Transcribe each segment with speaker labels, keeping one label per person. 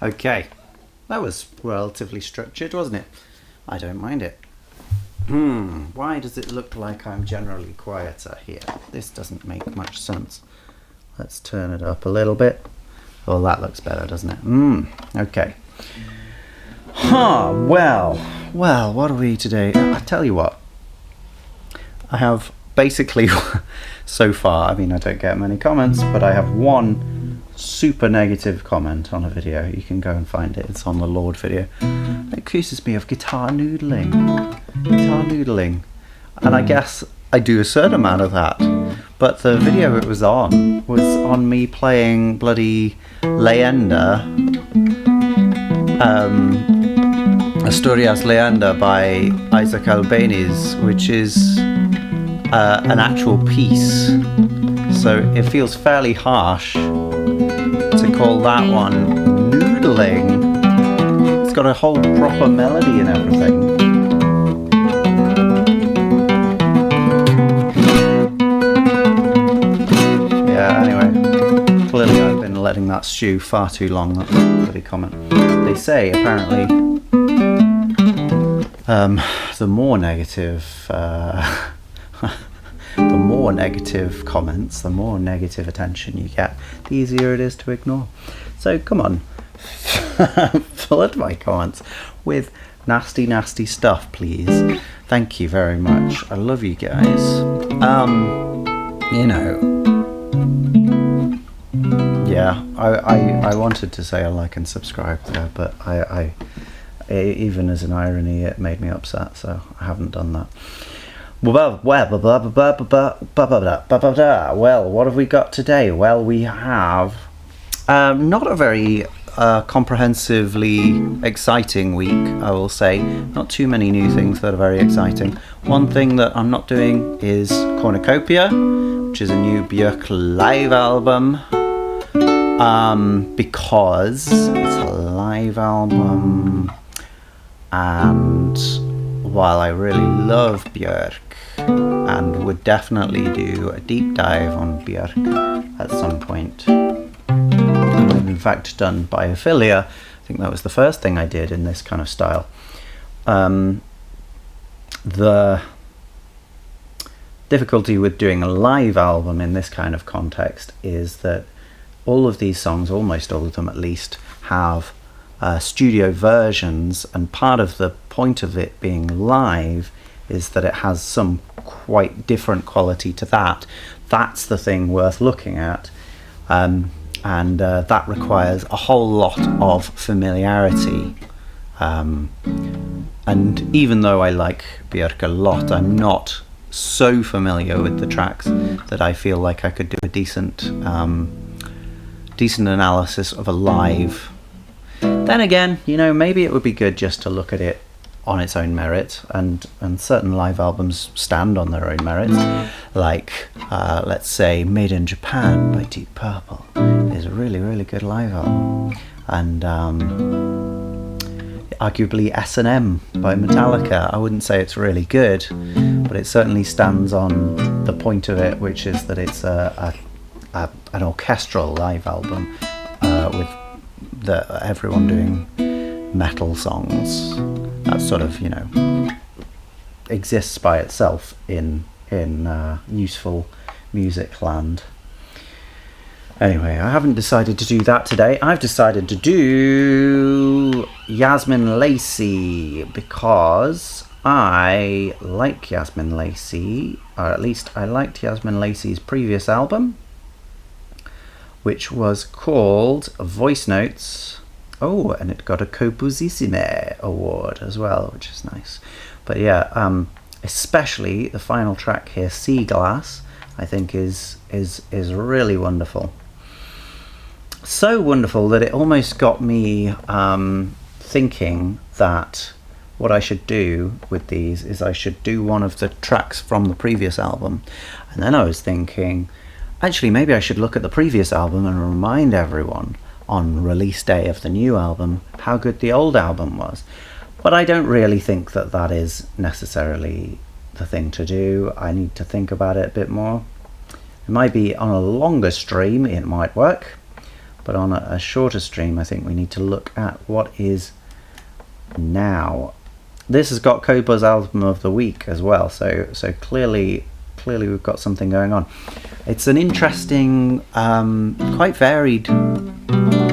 Speaker 1: Okay, that was relatively structured, wasn't it? I don't mind it. Why does it look like I'm generally quieter here? This doesn't make much sense. Let's turn it up a little bit. Oh, that looks better, doesn't it? Okay. Well, what are we today? I tell you what. I have basically, so far, I mean, I don't get many comments, but I have one super negative comment on a video. You can go and find it. It's on the Lord video. It accuses me of guitar noodling. And I guess I do a certain amount of that. But the video it was on me playing bloody Leyenda, Asturias Leyenda by Isaac Albeniz, which is an actual piece. So it feels fairly harsh to call that one noodling. It's got a whole proper melody and everything. Yeah, anyway, clearly I've been letting that stew far too long, that bloody comment. They say, apparently, the more negative comments, the more negative attention you get, the easier it is to ignore. So come on, flood my comments with nasty stuff, please. Thank you very much. I love you guys. Yeah, I wanted to say I like and subscribe there, but I even as an irony, it made me upset, so I haven't done that. Well, what have we got today? Well, we have not a very comprehensively exciting week, I will say. Not too many new things that are very exciting. One thing that I'm not doing is Cornucopia, which is a new Björk live album, because it's a live album, and while I really love Björk and would definitely do a deep dive on Björk at some point, and in fact done biophilia, I think that was the first thing I did in this kind of style. The difficulty with doing a live album in this kind of context is that all of these songs, almost all of them at least, have studio versions, and part of the point of it being live is that it has some quite different quality to that. That's the thing worth looking at, and that requires a whole lot of familiarity, and even though I like Björk a lot, I'm not so familiar with the tracks that I feel like I could do a decent analysis of a live. Then again, maybe it would be good just to look at it on its own merit, and certain live albums stand on their own merit, like let's say Made in Japan by Deep Purple is a really good live album, and arguably S&M by Metallica. I wouldn't say it's really good, but it certainly stands on the point of it, which is that it's an orchestral live album with everyone doing metal songs. That sort of exists by itself in useful music land. Anyway, I haven't decided to do that today. I've decided to do Yazmin Lacey because I like Yazmin Lacey, or at least I liked Yazmin Lacey's previous album, which was called Voice Notes. Oh, and it got a Composissime award as well, which is nice. But yeah, especially the final track here, Sea Glass, I think is really wonderful. So wonderful that it almost got me thinking that what I should do with these is I should do one of the tracks from the previous album. And then I was thinking, actually, maybe I should look at the previous album and remind everyone on release day of the new album how good the old album was. But I don't really think that that is necessarily the thing to do. I need to think about it a bit more. It might be on a longer stream, it might work, but on a shorter stream I think we need to look at what is now. This has got Cobuzz Album of the Week as well, so clearly we've got something going on. It's an interesting, quite varied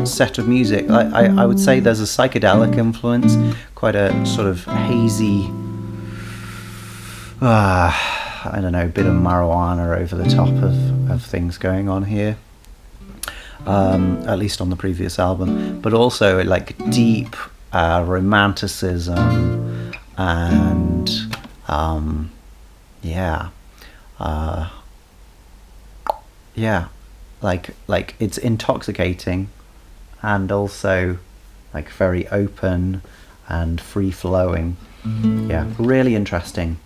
Speaker 1: set of music. I would say there's a psychedelic influence, quite a sort of hazy, I don't know, bit of marijuana over the top of things going on here, at least on the previous album, but also like deep romanticism and like it's intoxicating and also like very open and free-flowing. Yeah, really interesting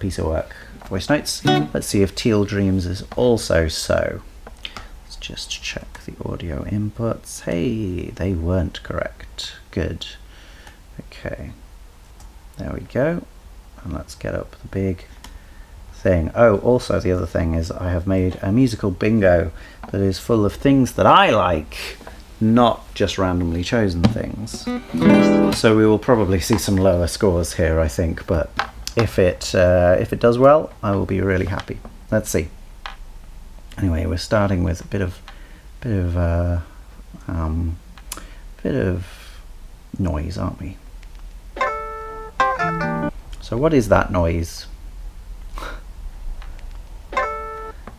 Speaker 1: piece of work. Voice notes. Let's see if Teal Dreams is also so. Let's just check the audio inputs. Hey, they weren't correct. Good. Okay, there we go. And let's get up the big thing. Oh, also the other thing is I have made a musical bingo that is full of things that I like, not just randomly chosen things. So we will probably see some lower scores here, I think, but if it does well, I will be really happy. Let's see. Anyway, we're starting with a bit of noise, aren't we? So what is that noise?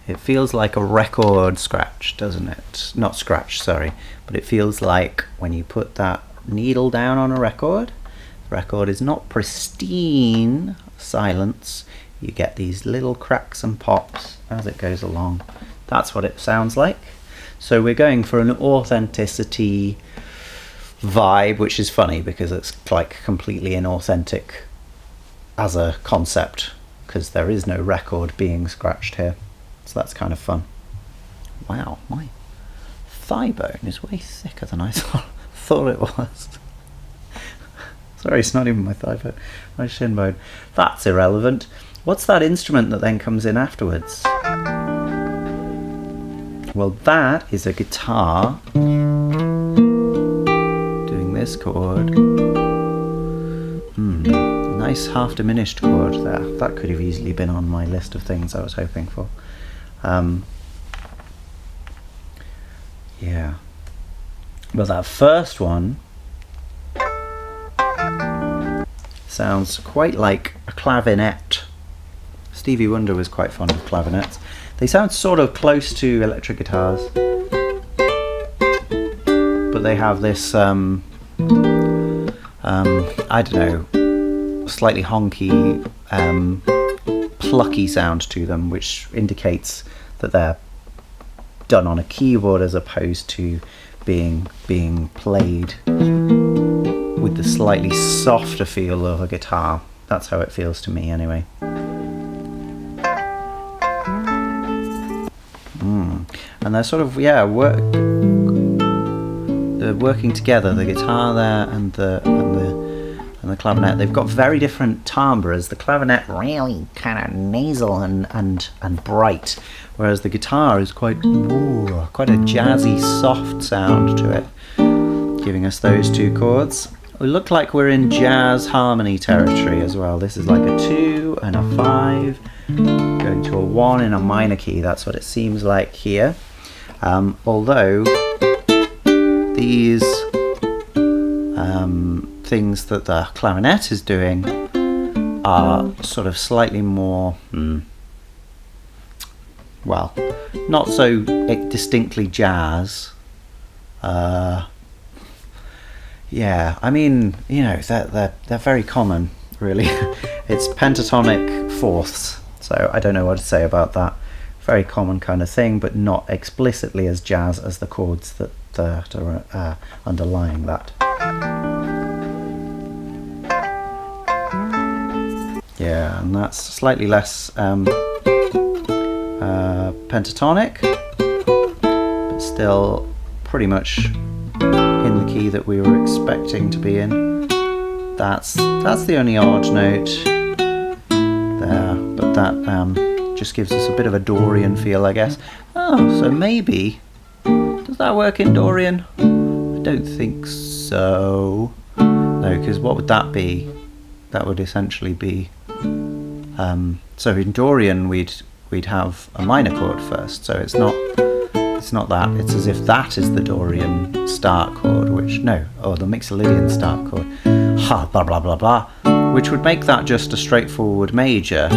Speaker 1: It feels like a record scratch, doesn't it? Not scratch, sorry, but it feels like when you put that needle down on a record, the record is not pristine silence. You get these little cracks and pops as it goes along. That's what it sounds like. So we're going for an authenticity vibe, which is funny because it's like completely inauthentic as a concept, because there is no record being scratched here. So that's kind of fun. Wow, my thigh bone is way thicker than I thought it was. Sorry, it's not even my thigh bone, my shin bone. That's irrelevant. What's that instrument that then comes in afterwards? Well, that is a guitar doing this chord. Nice half diminished chord there. That could have easily been on my list of things I was hoping for. Yeah, but that first one sounds quite like a clavinet. Stevie Wonder was quite fond of clavinets. They sound sort of close to electric guitars, but they have this I don't know, slightly honky, plucky sound to them, which indicates that they're done on a keyboard as opposed to being played with the slightly softer feel of a guitar. That's how it feels to me anyway. And they're sort of, yeah, they're working together, the guitar there and the clavinet. They've got very different timbres. The clavinet really kind of nasal and bright, whereas the guitar is quite a jazzy, soft sound to it, giving us those two chords. We look like we're in jazz harmony territory as well. This is like a 2 and a 5, going to a 1 in a minor key. That's what it seems like here. Although these things that the clarinet is doing are sort of slightly more, well, not so distinctly jazz. Yeah, I mean, you know, they're very common, really. It's pentatonic fourths, so I don't know what to say about that. Very common kind of thing, but not explicitly as jazz as the chords that are underlying that. Yeah, and that's slightly less pentatonic, but still pretty much in the key that we were expecting to be in. That's the only odd note there, but that just gives us a bit of a Dorian feel, I guess. Oh, so maybe Does that work in Dorian? I don't think so. No, because what would that be? That would essentially be... so in Dorian we'd have a minor chord first, so it's not that. It's as if that is the Dorian start chord, which the Mixolydian start chord, blah blah blah blah, which would make that just a straightforward major.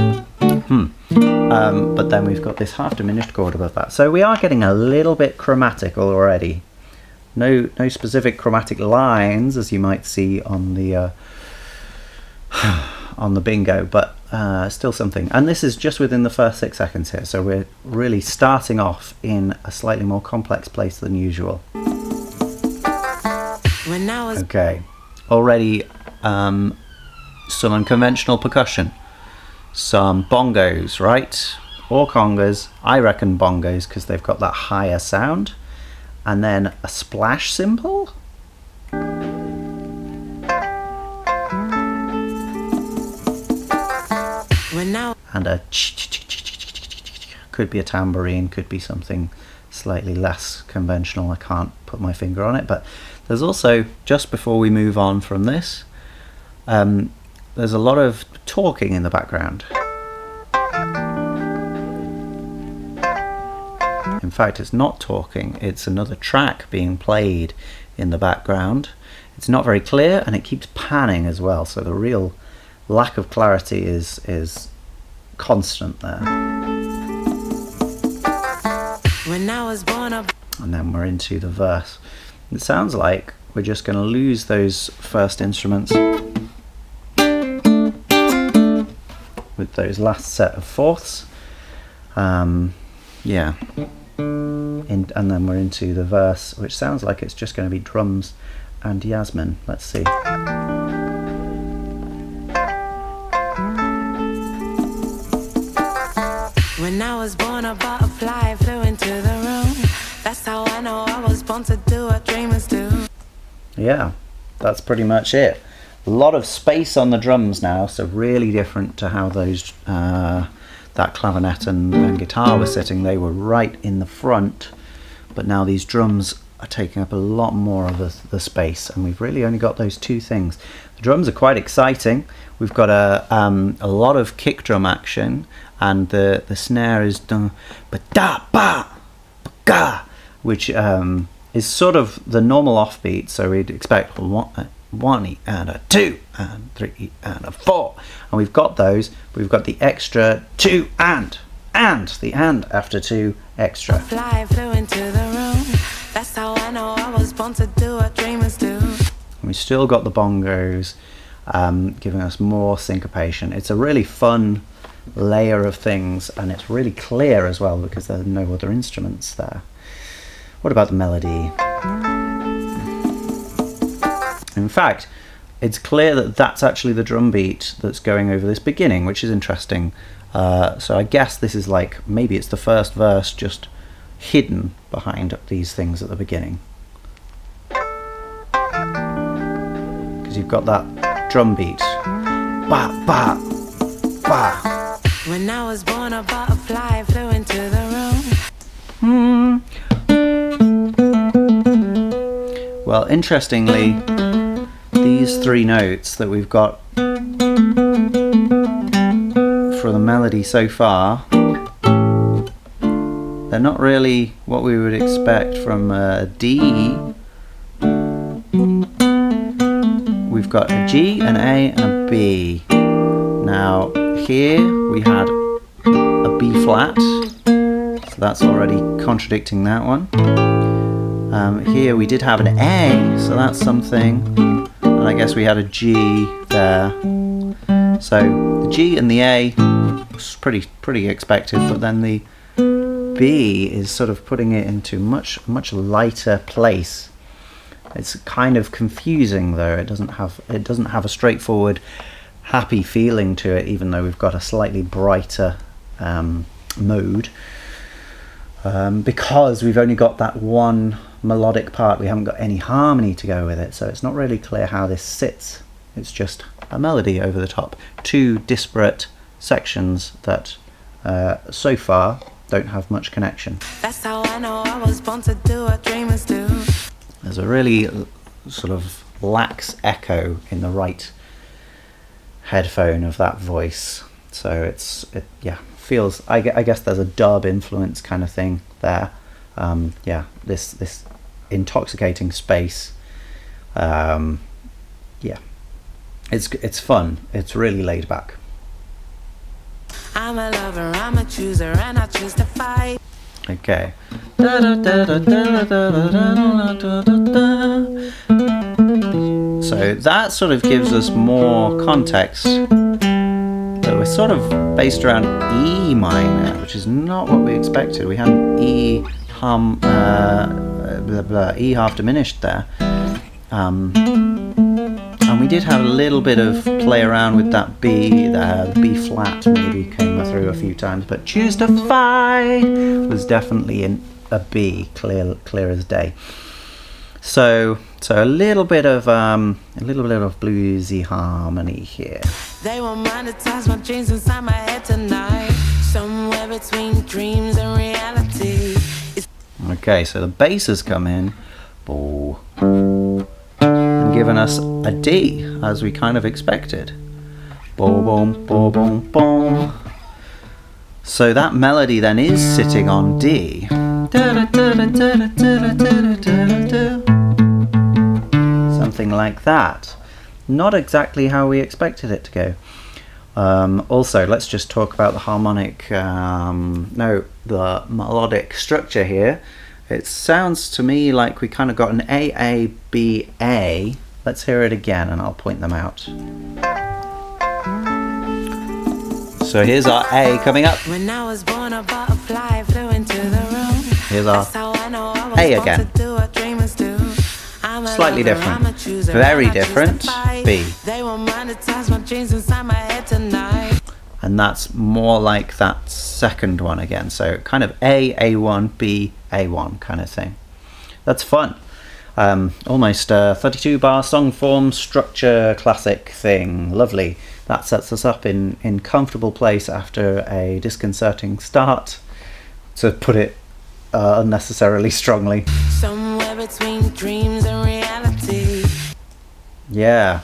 Speaker 1: But then we've got this half diminished chord above that, so we are getting a little bit chromatical already. No specific chromatic lines as you might see on the on the bingo, but still something. And this is just within the first 6 seconds here, so we're really starting off in a slightly more complex place than usual. Okay, already some unconventional percussion, some bongos, right? Or congas. I reckon bongos because they've got that higher sound, and then a splash cymbal. And a could be a tambourine, could be something slightly less conventional. I can't put my finger on it, but there's also, just before we move on from this, there's a lot of talking in the background. In fact, it's not talking, it's another track being played in the background. It's not very clear and it keeps panning as well, so the real lack of clarity is constant there. When I was born up. And then we're into the verse. It sounds like we're just going to lose those first instruments with those last set of fourths. Yeah. And then we're into the verse, which sounds like it's just going to be drums and Yasmin. Let's see. When I was born, a butterfly flew into the room. That's how I know I was born to do what dreamers do. Yeah, that's pretty much it. A lot of space on the drums now, so really different to how those that clarinet and guitar were sitting. They were right in the front, but now these drums are taking up a lot more of the space, and we've really only got those two things. The drums are quite exciting. We've got a lot of kick drum action, and the snare is dun ba da ba ga, which is sort of the normal offbeat. So we'd expect one and a 2 and 3 and a 4, and we've got those. We've got the extra 2 and the and after 2 extra. Fly flew into the room. That's how I know I was born to do what dreamers do. And we still got the bongos giving us more syncopation. It's a really fun layer of things, and it's really clear as well because there are no other instruments there. What about the melody? In fact, it's clear that that's actually the drum beat that's going over this beginning, which is interesting. So I guess this is like, maybe it's the first verse just hidden behind these things at the beginning. Because you've got that drum beat. Ba, ba, ba. When I was born, a butterfly flew into the room. Well, interestingly, these 3 notes that we've got for the melody so far, they're not really what we would expect from a D. We've got a G, an A, and a B. Now here we had a B flat, so that's already contradicting that one. Here we did have an A, so that's something, and I guess we had a G there. So the G and the A was pretty expected, but then the B is sort of putting it into much lighter place. It's kind of confusing though. It doesn't have a straightforward happy feeling to it, even though we've got a slightly brighter mode, because we've only got that one melodic part. We haven't got any harmony to go with it, so it's not really clear how this sits. It's just a melody over the top. 2 disparate sections that so far don't have much connection.
Speaker 2: That's how I know I was born to do what dreamers do.
Speaker 1: There's a really sort of lax echo in the right headphone of that voice, so it feels, I guess there's a dub influence kind of thing there. Yeah, this intoxicating space. Yeah, it's fun. It's really laid back.
Speaker 2: I'm a lover, I'm a chooser, and I choose to fight.
Speaker 1: Okay. So that sort of gives us more context. That we're sort of based around E minor, which is not what we expected. We had an E E half diminished there. And we did have a little bit of play around with that B there. The B flat maybe came through a few times, but choose to fight was definitely in a B, clear as day. So a little bit of bluesy harmony here.
Speaker 2: They won't monetize my dreams inside my head tonight. Somewhere between dreams and reality.
Speaker 1: Okay, so the bass has come in. Boo. And given us a D, as we kind of expected. Boom, boom, boom, boom, boom. So that melody then is sitting on D. Something like that. Not exactly how we expected it to go. Also, let's just talk about the harmonic, the melodic structure here. It sounds to me like we kind of got an A, A, B, A. Let's hear it again and I'll point them out. So here's our A coming up.
Speaker 2: When I was born, a butterfly flew into the room.
Speaker 1: Here's our A again. Slightly different. Very different. B.
Speaker 2: They will monetize my dreams inside my head tonight.
Speaker 1: And that's more like that second one again. So kind of A, A1, B, A1 kind of thing. That's fun. Almost a 32 bar song form structure classic thing. Lovely. That sets us up in comfortable place after a disconcerting start, to put it unnecessarily strongly.
Speaker 2: Somewhere between dreams and reality.
Speaker 1: Yeah.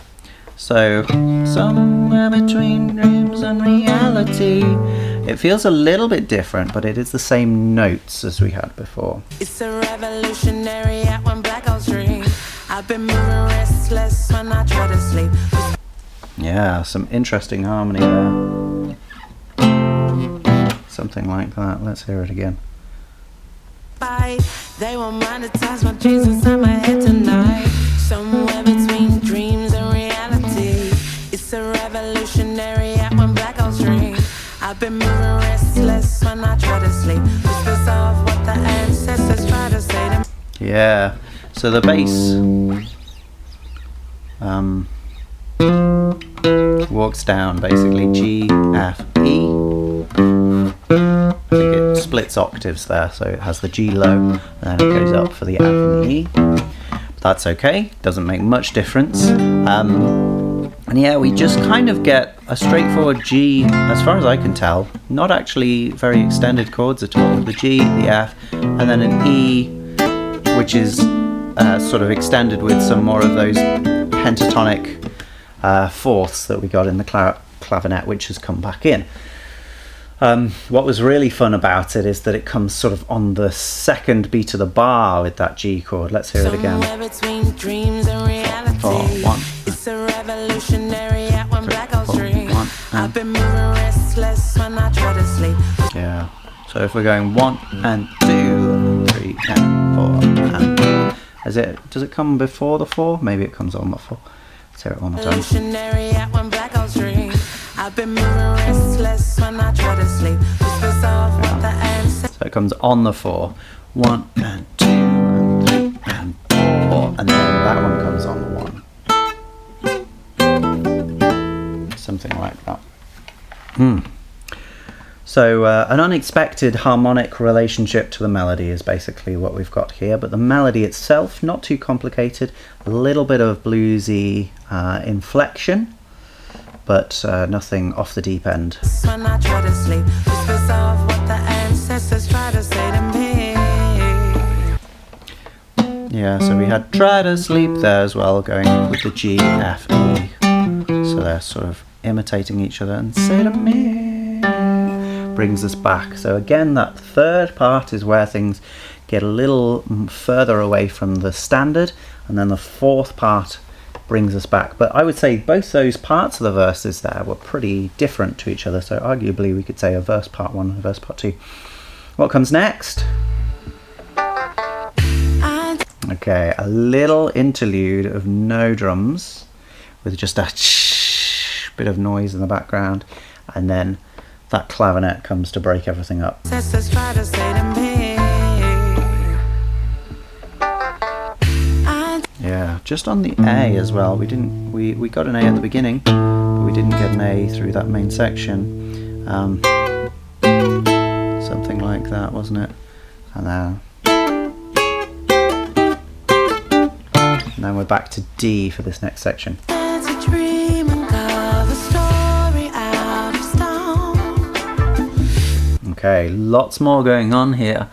Speaker 1: So somewhere between dreams and reality. It feels a little bit different, but it is the same notes as we had before.
Speaker 2: It's a revolutionary act when blackouts dream. I've been moving restless when I try to sleep.
Speaker 1: Yeah, some interesting harmony there. Something like that. Let's hear it again.
Speaker 2: They won't monetize my dreams inside my head tonight. Somewhere between dreams and reality. It's a revolutionary act when blackouts dream. I've been moving restless when I try to sleep. Whispers of what the ancestors try to say to me.
Speaker 1: Yeah, so the bass walks down basically G, F, E. I think it splits octaves there, so it has the G low, and then it goes up for the F and the E. But that's okay, doesn't make much difference. And yeah, we just kind of get a straightforward G, as far as I can tell. Not actually very extended chords at all. The G, the F, and then an E, which is sort of extended with some more of those pentatonic fourths that we got in the clavinet, which has come back in. What was really fun about it is that it comes sort of on the second beat of the bar with that G chord. Let's hear it again.
Speaker 2: Between dreams and reality.
Speaker 1: 4, 1.
Speaker 2: It's a revolutionary act when blackouts dream. I've been moving restless when I try to sleep.
Speaker 1: Yeah. So if we're going 1 and 2, 3 and 4 and does it come before the 4? Maybe it comes on the 4. Let's hear it one more time.
Speaker 2: Revolutionary act when blackouts dream. I've been moving restless when I try to sleep. Whispers of what the ancestors.
Speaker 1: So it comes on the 4. 1 and 2 and 3 and 4, and then that one comes on the 1. Something like that. So an unexpected harmonic relationship to the melody is basically what we've got here, but the melody itself, not too complicated, a little bit of bluesy inflection, but nothing off the deep end.
Speaker 2: When I try to sleep, whispers of what the ancestors
Speaker 1: Yeah, so we had try to sleep there as well, going with the G, F, E. So they're sort of imitating each other. And say to me brings us back. So again, that third part is where things get a little further away from the standard, and then the fourth part brings us back. But I would say both those parts of the verses there were pretty different to each other, so arguably we could say a verse part 1 and a verse part 2. What comes next? Okay, a little interlude of no drums with just a bit of noise in the background, and then that clarinet comes to break everything up.
Speaker 2: Sisters try to say to me,
Speaker 1: Yeah, just on the A as well. We got an A at the beginning, but we didn't get an A through that main section. Something like that, wasn't it? And then we're back to D for this next section.
Speaker 2: it's a dream and carve a story out of stone.
Speaker 1: Okay, lots more going on here.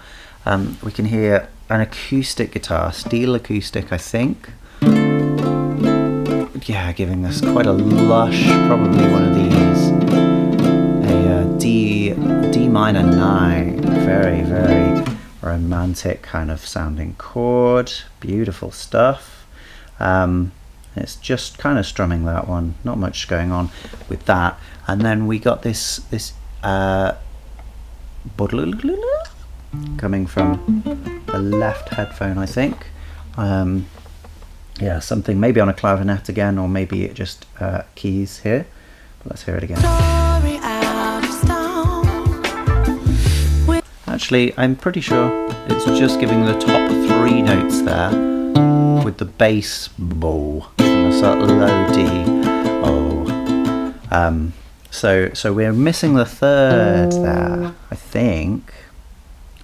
Speaker 1: We can hear an acoustic guitar, steel acoustic, I think. Yeah, giving us quite a lush, probably one of these. A D minor 9, very, very romantic kind of sounding chord. Beautiful stuff. It's just kind of strumming that one, not much going on with that. And then we got this coming from the left headphone, I think. Yeah, something maybe on a clarinet again, or maybe it just keys here. But let's hear it again.
Speaker 2: Story out of stone.
Speaker 1: Actually, I'm pretty sure it's just giving the top 3 notes there with the bass bow, giving us that low D. Oh, so we're missing the third there, I think,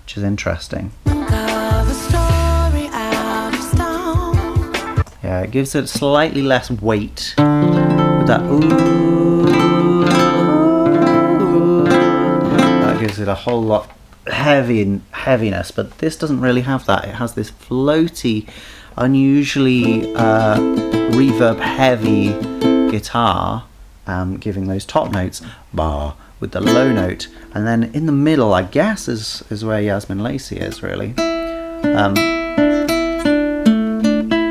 Speaker 1: which is interesting.
Speaker 2: Carve a story out of stone.
Speaker 1: Yeah, it gives it slightly less weight with that ooh. That gives it a whole lot heaviness, but this doesn't really have that. It has this floaty, unusually reverb heavy guitar, giving those top notes bar with the low note, and then in the middle, I guess, is where Yazmin Lacey is really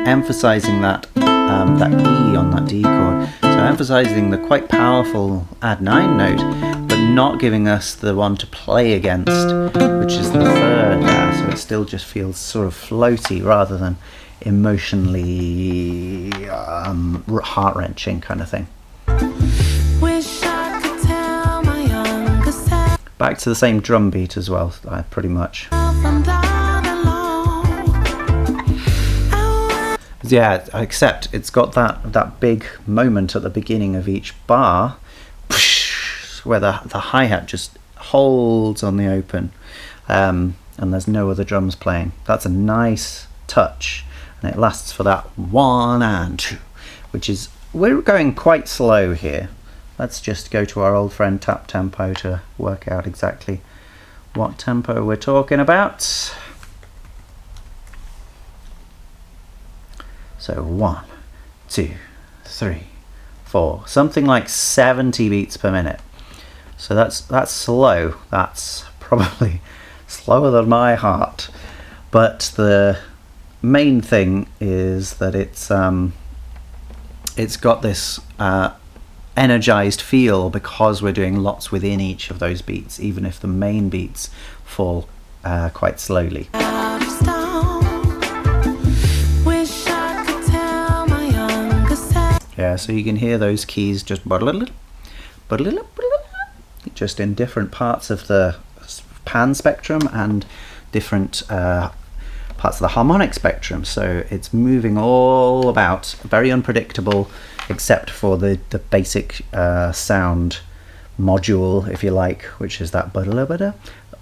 Speaker 1: emphasizing that that E on that D chord. So emphasizing the quite powerful add 9 note, but not giving us the one to play against, which is the third there. So it still just feels sort of floaty rather than emotionally heart-wrenching kind of thing.
Speaker 2: Wish I could tell my younger self
Speaker 1: Back to the same drum beat as well, pretty much.
Speaker 2: I'm not alone.
Speaker 1: Yeah, except it's got that big moment at the beginning of each bar where the hi-hat just holds on the open, and there's no other drums playing. That's a nice touch, and it lasts for that 1 and 2, which is, we're going quite slow here. Let's just go to our old friend tap tempo to work out exactly what tempo we're talking about. So 1, 2, 3, 4, something like 70 beats per minute. So that's slow. That's probably slower than my heart. But the main thing is that it's got this energized feel because we're doing lots within each of those beats, even if the main beats fall quite slowly.
Speaker 2: Out of stone. Wish I could tell my younger self.
Speaker 1: Yeah, so you can hear those keys just just in different parts of the pan spectrum and different parts of the harmonic spectrum. So it's moving all about, very unpredictable, except for the basic sound module, if you like, which is that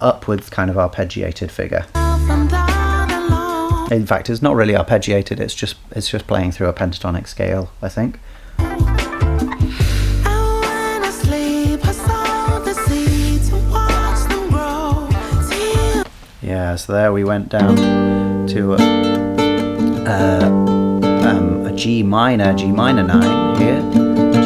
Speaker 1: upwards kind of arpeggiated figure.
Speaker 2: I'm not alone.
Speaker 1: In fact, it's not really arpeggiated, it's just playing through a pentatonic scale, I think.
Speaker 2: And when I sleep, I sow the seeds and watch them grow. Teal
Speaker 1: Yeah, so there we went down to a G minor 9 here, G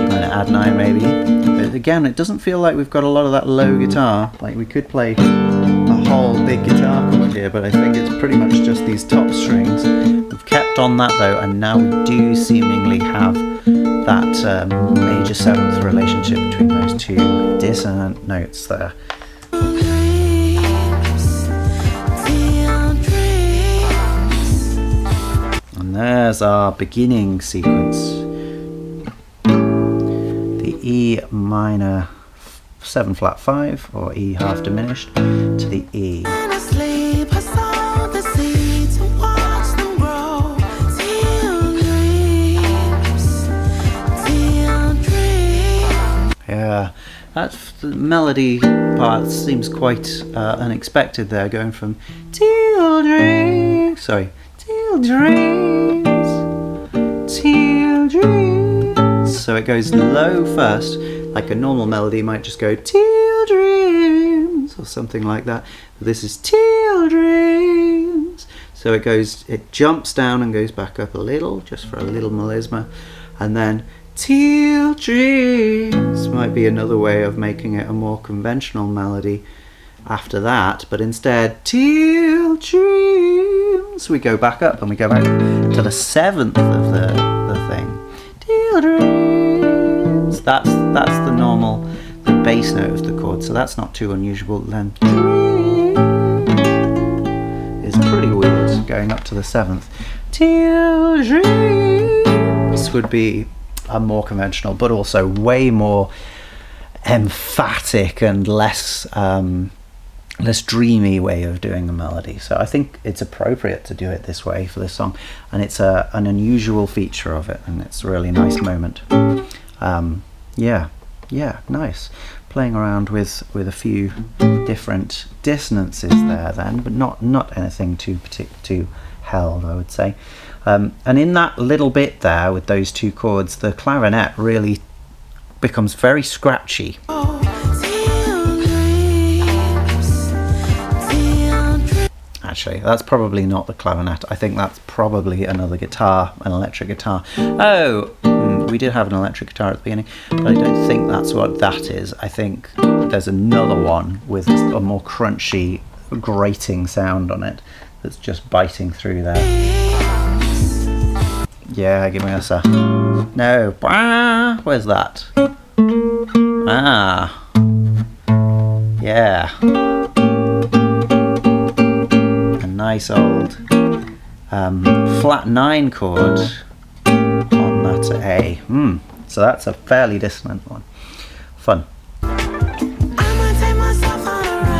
Speaker 1: minor add 9 maybe. But again, it doesn't feel like we've got a lot of that low guitar. Like we could play a whole big guitar chord here, but I think it's pretty much just these top strings. We've kept on that though, and now we do seemingly have that major 7th relationship between those two dissonant notes there. And there's our beginning sequence. The E minor 7 flat 5, or E half diminished, to the E. Yeah, that's the melody part seems quite unexpected there, going from Teal Dreams, sorry, Teal Dreams, Teal Dreams. So it goes low first, like a normal melody might just go Teal Dreams or something like that. But this is Teal Dreams. So it jumps down and goes back up a little, just for a little melisma, and then Teal Dreams might be another way of making it a more conventional melody after that, but instead Teal Dreams, we go back up and we go back to the 7th of the thing. Teal Dreams. That's the bass note of the chord, so that's not too unusual. Then is pretty weird going up to the 7th. Teal Dreams would be a more conventional, but also way more emphatic and less dreamy way of doing a melody. So I think it's appropriate to do it this way for this song, and it's an unusual feature of it, and it's a really nice moment. Yeah, nice. Playing around with a few different dissonances there then, but not anything too held, I would say. And in that little bit there with those two chords, the clarinet really becomes very scratchy. Actually, that's probably not the clarinet. I think that's probably another guitar, an electric guitar. Oh, we did have an electric guitar at the beginning, but I don't think that's what that is. I think there's another one with a more crunchy, grating sound on it that's just biting through there. Yeah, give me a sec. No. Where's that? Ah. Yeah. A nice old flat 9 chord on that A. So that's a fairly dissonant one. Fun.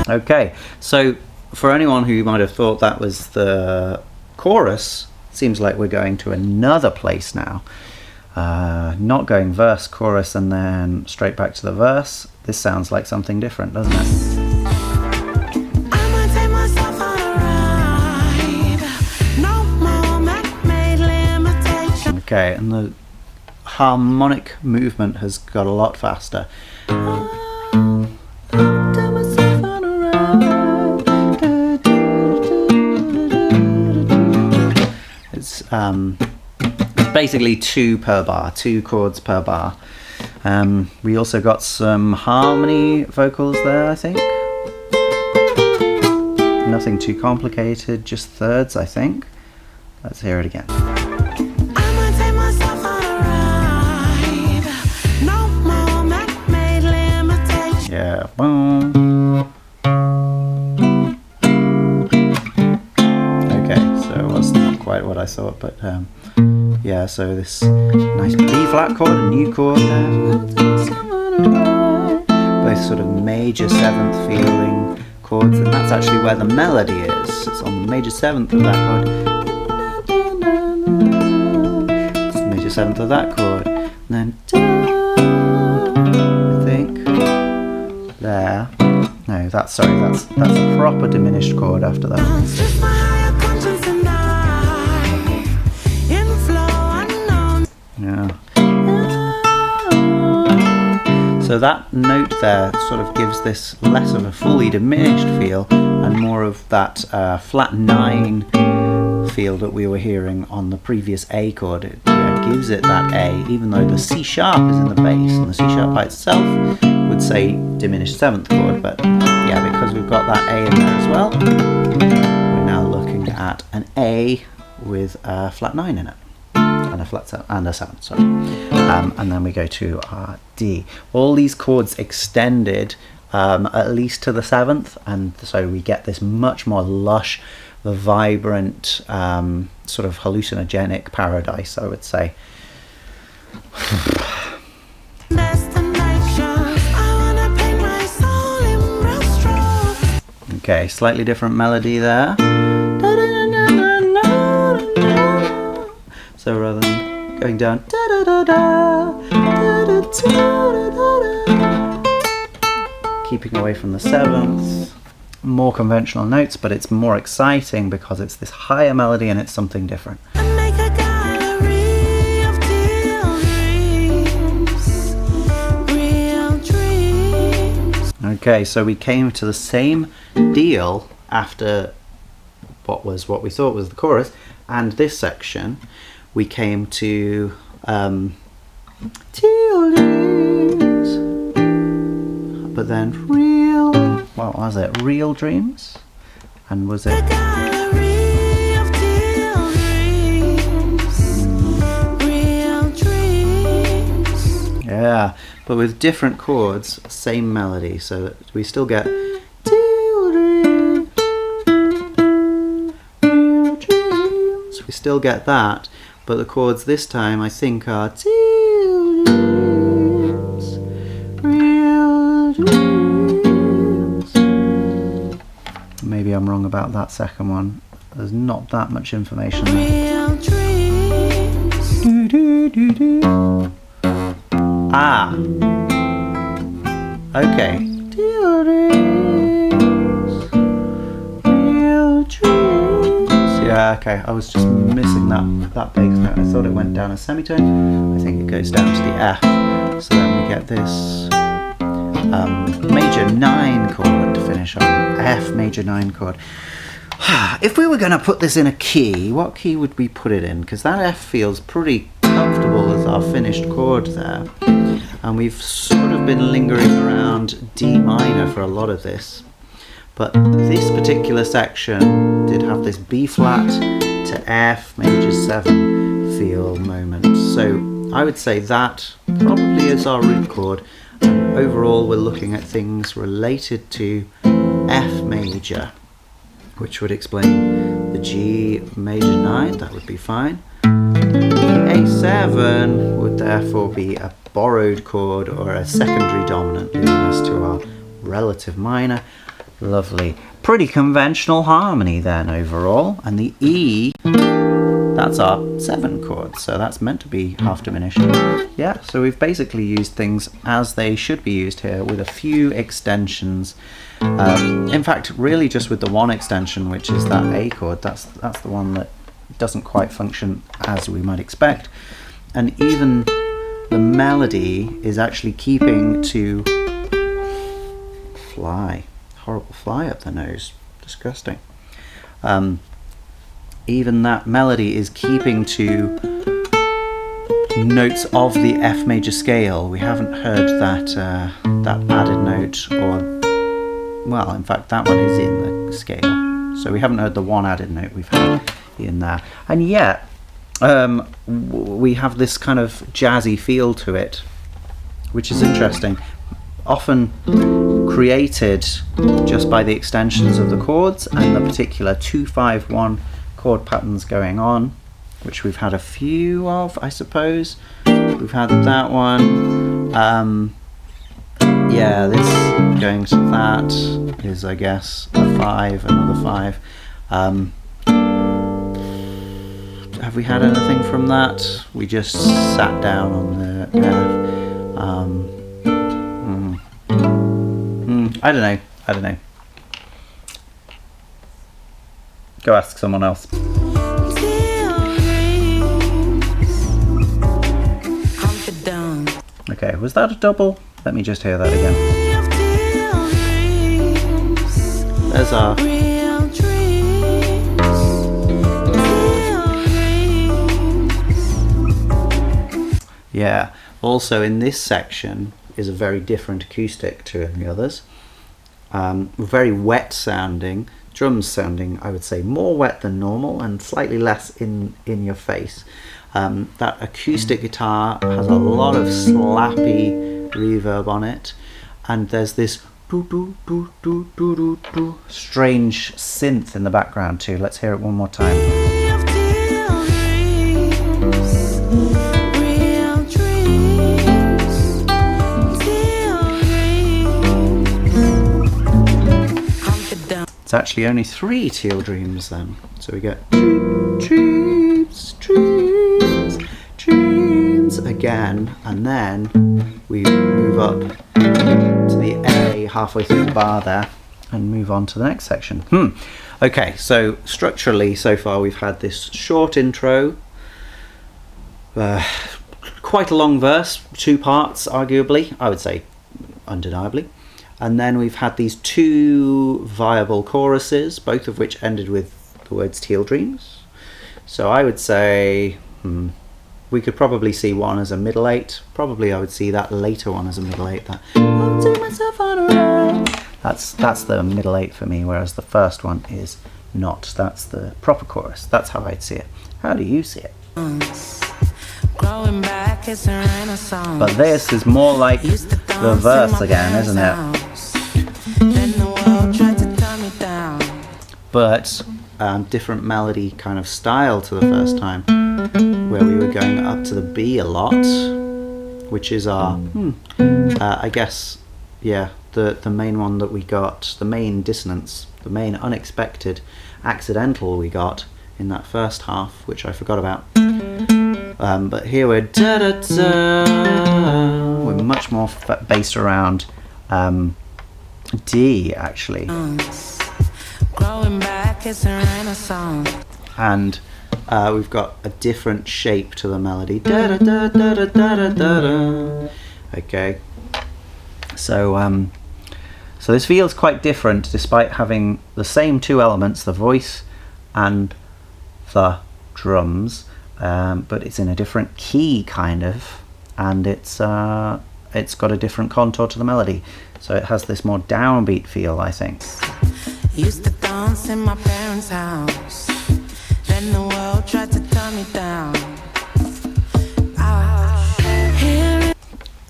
Speaker 1: Okay, so for anyone who might have thought that was the chorus, seems like we're going to another place now. Not going verse, chorus, and then straight back to the verse. This sounds like something different, doesn't it? Okay, and the harmonic movement has got a lot faster. It's basically 2 per bar, 2 chords per bar. We also got some harmony vocals there, I think. Nothing too complicated, just thirds, I think. Let's hear it again. Yeah. Okay, so it was not quite what I thought, but yeah, so this nice B flat chord, a new chord there. Both sort of major 7th feeling chords, and that's actually where the melody is. It's on the major 7th of that chord. It's the major 7th of that chord. And then I think there. No, that's a proper diminished chord after that. Yeah. So that note there sort of gives this less of a fully diminished feel and more of that flat 9 feel that we were hearing on the previous A chord. It gives it that A, even though the C sharp is in the bass, and the C sharp by itself would say diminished 7th chord, but yeah, because we've got that A in there as well, we're now looking at an A with a flat 9 in it, and a flat 7, and a 7, sorry. And then we go to our D. All these chords extended at least to the 7th, and so we get this much more lush, vibrant, sort of hallucinogenic paradise, I would say. Okay, slightly different melody there. So rather than going down, keeping away from the 7th, more conventional notes, but it's more exciting because it's this higher melody and it's something different. Okay, so we came to the same deal after what we thought was the chorus, and this section we came to Teal Dreams, but then what was it? Real Dreams? And was it? Yeah, but with different chords, same melody, so that we still get Teal Dreams, Real Dreams. We still get that, but the chords this time I think are Teal Dreams, Real Dreams. Maybe I'm wrong about that second one. There's not that much information there. Real dreams. Do, do, do, do. Ah, okay. Teal Dreams, Real Dreams. Yeah, okay. I was just missing that bass note. I thought it went down a semitone. I think it goes down to the F. So then we get this major 9 chord to finish on. F major 9 chord. If we were going to put this in a key, what key would we put it in? Because that F feels pretty comfortable as our finished chord there. And we've sort of been lingering around D minor for a lot of this. But this particular section did have this B flat to F major 7 feel moment. So I would say that probably is our root chord. And overall we're looking at things related to F major, which would explain the G major 9, that would be fine. The A7 would therefore be a borrowed chord or a secondary dominant, leading us to our relative minor. Lovely. Pretty conventional harmony then overall. And the E, that's our 7 chord, so that's meant to be half diminished. Yeah, so we've basically used things as they should be used here, with a few extensions. In fact, really just with the one extension, which is that A chord. That's the one that doesn't quite function as we might expect. And even the melody is actually keeping to fly. Horrible fly up the nose. Disgusting. Even that melody is keeping to notes of the F major scale. We haven't heard that added note, or, well, in fact that one is in the scale. So we haven't heard the one added note we've had in there. And yet, we have this kind of jazzy feel to it, which is interesting. Often created just by the extensions of the chords and the particular 2-5-1 chord patterns going on, which we've had a few of, I suppose. We've had that one. Yeah, this going to that is, I guess, a 5, another 5. Have we had anything from that? We just sat down on the I don't know. Go ask someone else. Okay, was that a double? Let me just hear that again. There's our Yeah. Also in this section is a very different acoustic to the others. Very wet sounding, drums sounding, I would say, more wet than normal and slightly less in your face. That acoustic guitar has a lot of slappy reverb on it, and there's this strange synth in the background too. Let's hear it one more time. It's actually only 3 Teal Dreams then. So we get dreams, dreams, dreams again, and then we move up to the A halfway through the bar there and move on to the next section. Okay, so structurally so far we've had this short intro, quite a long verse, 2 parts arguably, I would say undeniably. And then we've had these 2 viable choruses, both of which ended with the words Teal Dreams. So I would say we could probably see one as a middle 8. Probably I would see that later one as a middle 8. That I'll take myself on a ride. That's the middle 8 for me, whereas the first one is not. That's the proper chorus. That's how I'd see it. How do you see it?
Speaker 2: Growing back is a renaissance.
Speaker 1: But this is more like the verse again, isn't it?
Speaker 2: Then the world tried to turn me down.
Speaker 1: But different melody kind of style to the first time, where we were going up to the B a lot, which is our I guess, yeah, the main one that we got, the main dissonance, the main unexpected accidental we got in that first half, which I forgot about. But here we're we're much more based around D actually,
Speaker 2: Growing back is a renaissance.
Speaker 1: and we've got a different shape to the melody. Okay, so so this feels quite different despite having the same 2 elements, the voice and the drums, but it's in a different key kind of, and it's got a different contour to the melody, so it has this more downbeat feel, I think.
Speaker 2: Used to dance in my parents' house. Then the world tried to turn me down. Ouch.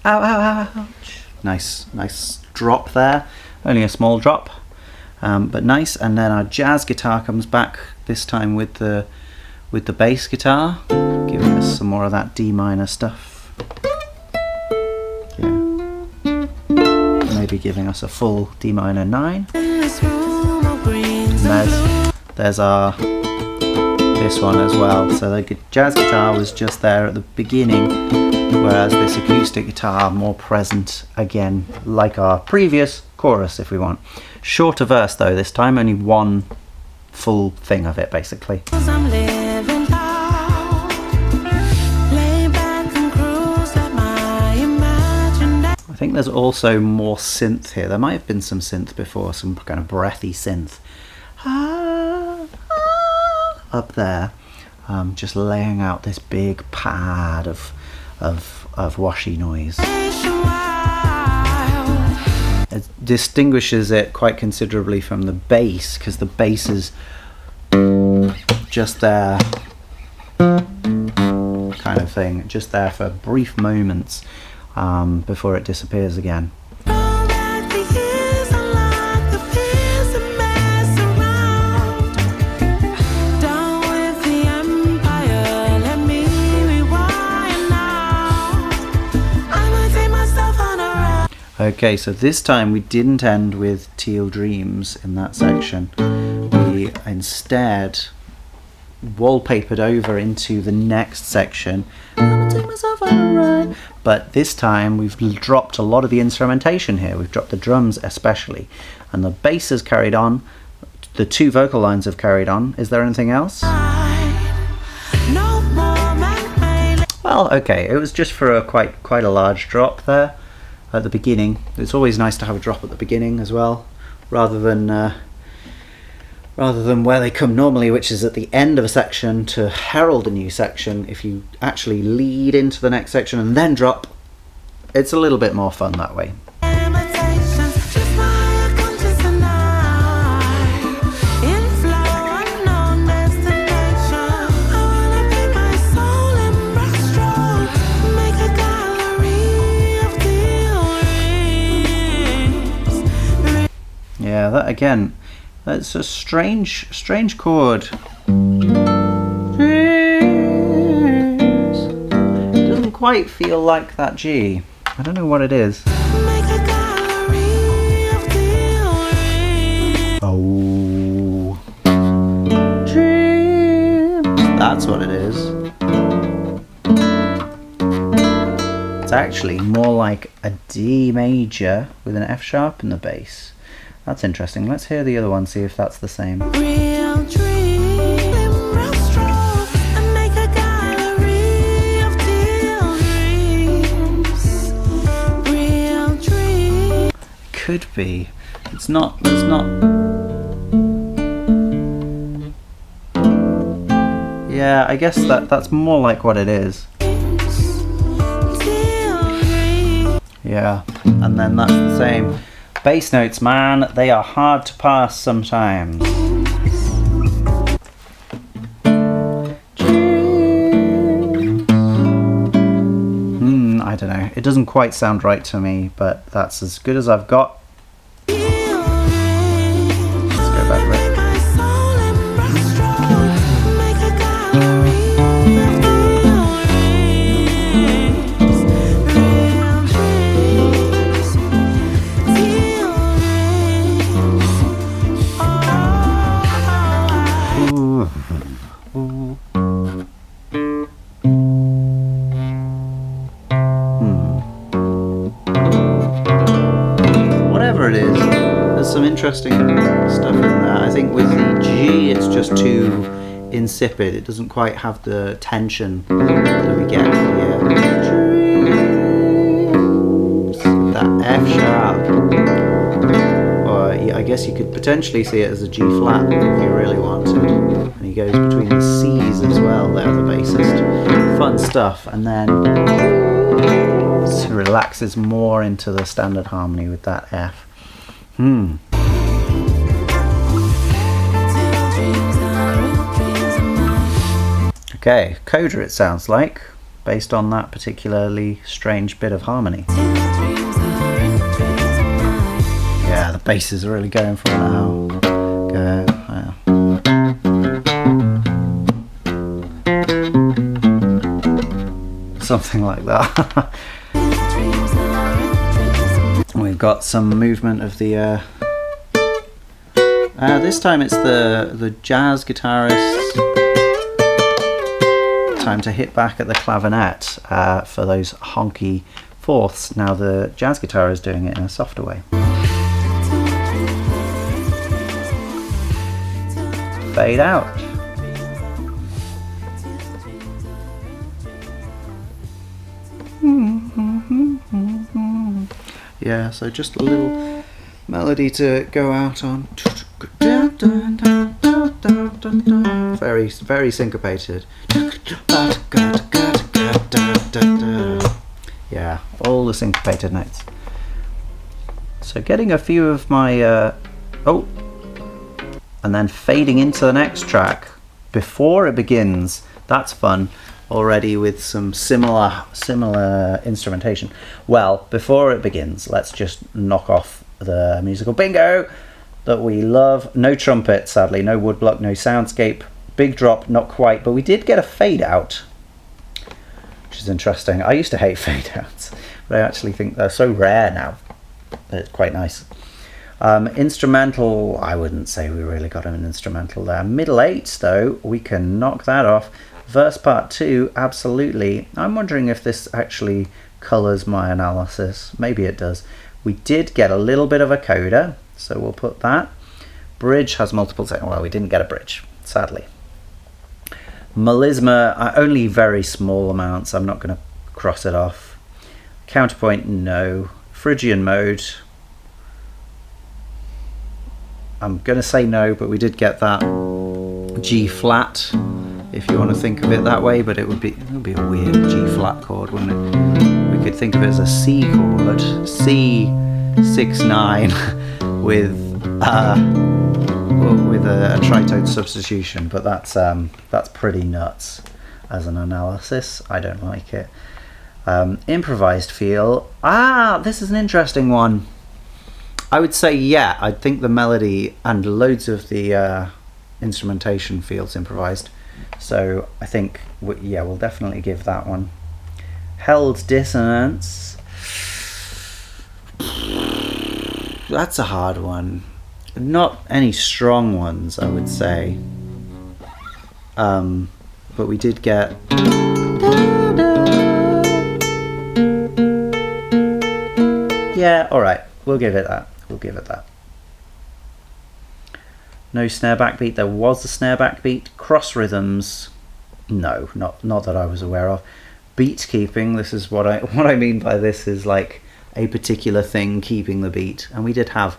Speaker 1: Ow, ow, ouch. Nice drop there. Only a small drop, but nice. And then our jazz guitar comes back, this time with the bass guitar, giving us some more of that D minor stuff. Yeah. Maybe giving us a full D minor 9. And there's our this one as well. So the jazz guitar was just there at the beginning, whereas this acoustic guitar more present again, like our previous chorus if we want. Shorter verse though this time, only 1 full thing of it basically. I think there's also more synth here. There might have been some synth before, some kind of breathy synth. Up there, just laying out this big pad of washy noise. It distinguishes it quite considerably from the bass, because the bass is just there, kind of thing, just there for brief moments before it disappears again. Okay, so this time we didn't end with Teal Dreams in that section. We instead wallpapered over into the next section. I'm gonna take myself on a ride. But this time we've dropped a lot of the instrumentation here. We've dropped the drums especially. And the bass has carried on. The 2 vocal lines have carried on. Is there anything else? Well, okay, it was just for a quite a large drop there at the beginning. It's always nice to have a drop at the beginning as well, rather than rather than where they come normally, which is at the end of a section to herald a new section. If you actually lead into the next section and then drop, it's a little bit more fun that way. Yeah, that again, that's a strange chord. It doesn't quite feel like that G. I don't know what it is. Oh, dreams. That's what it is. It's actually more like a D major with an F sharp in the bass. That's interesting. Let's hear the other one, see if that's the same.
Speaker 2: Real dream, real strong, and make a gallery of teal dreams. Real dream.
Speaker 1: Could be. It's not. It's not. Yeah, I guess that's more like what it is. Yeah, and then that's the same. Bass notes, man, they are hard to pass sometimes. I don't know. It doesn't quite sound right to me, but that's as good as I've got. Let's go back a bit. Whatever it is, there's some interesting stuff in there. I think with the G it's just too insipid. It doesn't quite have the tension that we get here. That F sharp. Or I guess you could potentially see it as a G flat if you really wanted. And he goes between the C's as well there, the bassist. Fun stuff. And then relaxes more into the standard harmony with that F. Okay, coda it sounds like, based on that particularly strange bit of harmony. Yeah, the bass is really going for it now. Go, yeah. Something like that. We've got some movement of the this time it's the jazz guitarist time to hit back at the clavinet for those honky fourths. Now the jazz guitar is doing it in a softer way. Fade out. Yeah, so just a little melody to go out on. Very, very syncopated. Yeah, all the syncopated notes. So getting a few of my oh, and then fading into the next track before it begins. That's fun. Already with some similar instrumentation. Well, before it begins, let's just knock off the musical bingo that we love. No trumpet, sadly, no woodblock, no soundscape. Big drop, not quite, but we did get a fade out, which is interesting. I used to hate fade outs, but I actually think they're so rare now that it's quite nice. Instrumental, I wouldn't say we really got an instrumental there. Middle eights though, we can knock that off. Verse part 2, absolutely. I'm wondering if this actually colours my analysis. Maybe it does. We did get a little bit of a coda, so we'll put that. Bridge has multiple seconds. Well, we didn't get a bridge, sadly. Melisma, only very small amounts. I'm not going to cross it off. Counterpoint, no. Phrygian mode. I'm going to say no, but we did get that G flat, if you want to think of it that way, but it would be a weird G flat chord, wouldn't it? We could think of it as a C chord, C6-9 with a tritone substitution, but that's pretty nuts as an analysis. I don't like it. Improvised feel. This is an interesting one. I would say, yeah, I think the melody and loads of the instrumentation feels improvised. So I think, we'll definitely give that one. Held dissonance. That's a hard one. Not any strong ones, I would say. But we did get... Yeah, alright. We'll give it that. No snare backbeat. There was a snare backbeat. Cross rhythms. No, not that I was aware of. Beat keeping. This is what I mean by this is like a particular thing keeping the beat. And we did have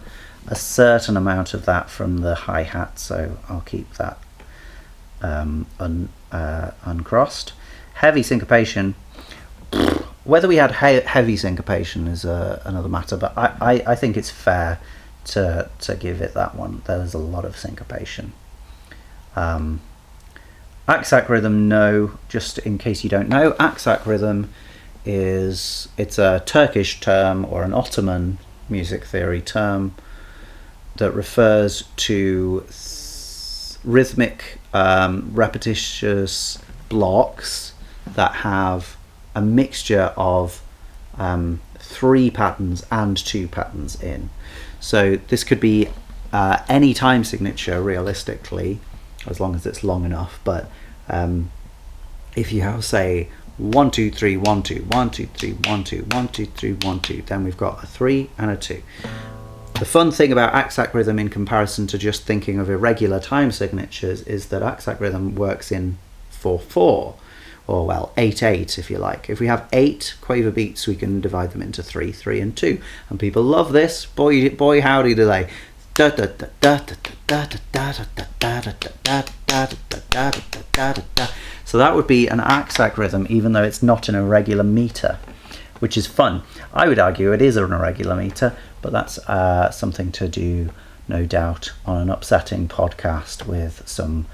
Speaker 1: a certain amount of that from the hi-hat, so I'll keep that uncrossed. Heavy syncopation. Whether we had heavy syncopation is another matter, but I think it's fair to give it that one. There's a lot of syncopation. Aksak rhythm, no. Just in case you don't know, Aksak rhythm it's a Turkish term or an Ottoman music theory term that refers to rhythmic repetitious blocks that have a mixture of 3 patterns and 2 patterns in. So this could be any time signature realistically, as long as it's long enough. But if you have, say, 1 2 3 1 2 1 2 3 1 2 1 2 3 1 2, then we've got a 3 and a 2. The fun thing about Aksak rhythm in comparison to just thinking of irregular time signatures is that Aksak rhythm works in 4/4, or well 8/8 if you like. If we have 8 quaver beats, we can divide them into 3, 3 and 2, and people love this. Boy howdy do they. So that would be an Aksak rhythm, even though it's not an irregular meter, which is fun. I would argue it is an irregular meter, but that's something to do, no doubt, on an upsetting podcast with some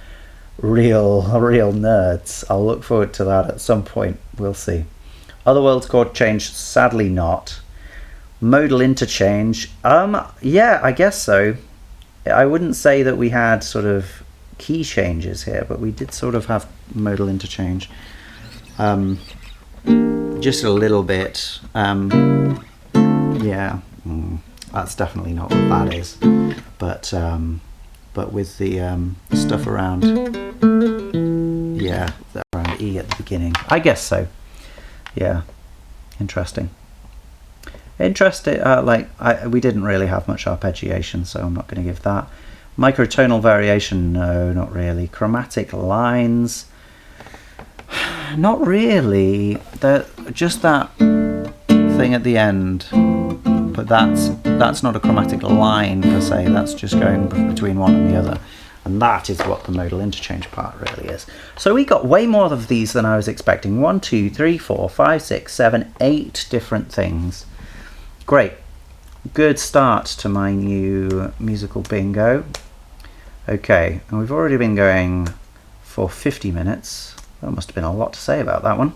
Speaker 1: real nerds. I'll look forward to that at some point. We'll see. Other worlds chord change, sadly not. Modal interchange, yeah, I guess so. I wouldn't say that we had sort of key changes here, but we did sort of have modal interchange. Just a little bit. Yeah, that's definitely not what that is. But with the stuff around, yeah, around E at the beginning, I guess so. Yeah, interesting. We didn't really have much arpeggiation, so I'm not going to give that. Microtonal variation, no, not really. Chromatic lines, not really. Just that thing at the end, but that's not a chromatic line per se. That's just going between one and the other, and that is what the modal interchange part really is. So we got way more of these than I was expecting. 1 2 3 4 5 6 7 8 different things. Great. Good start to my new musical bingo. Okay, and we've already been going for 50 minutes. There must have been a lot to say about that one.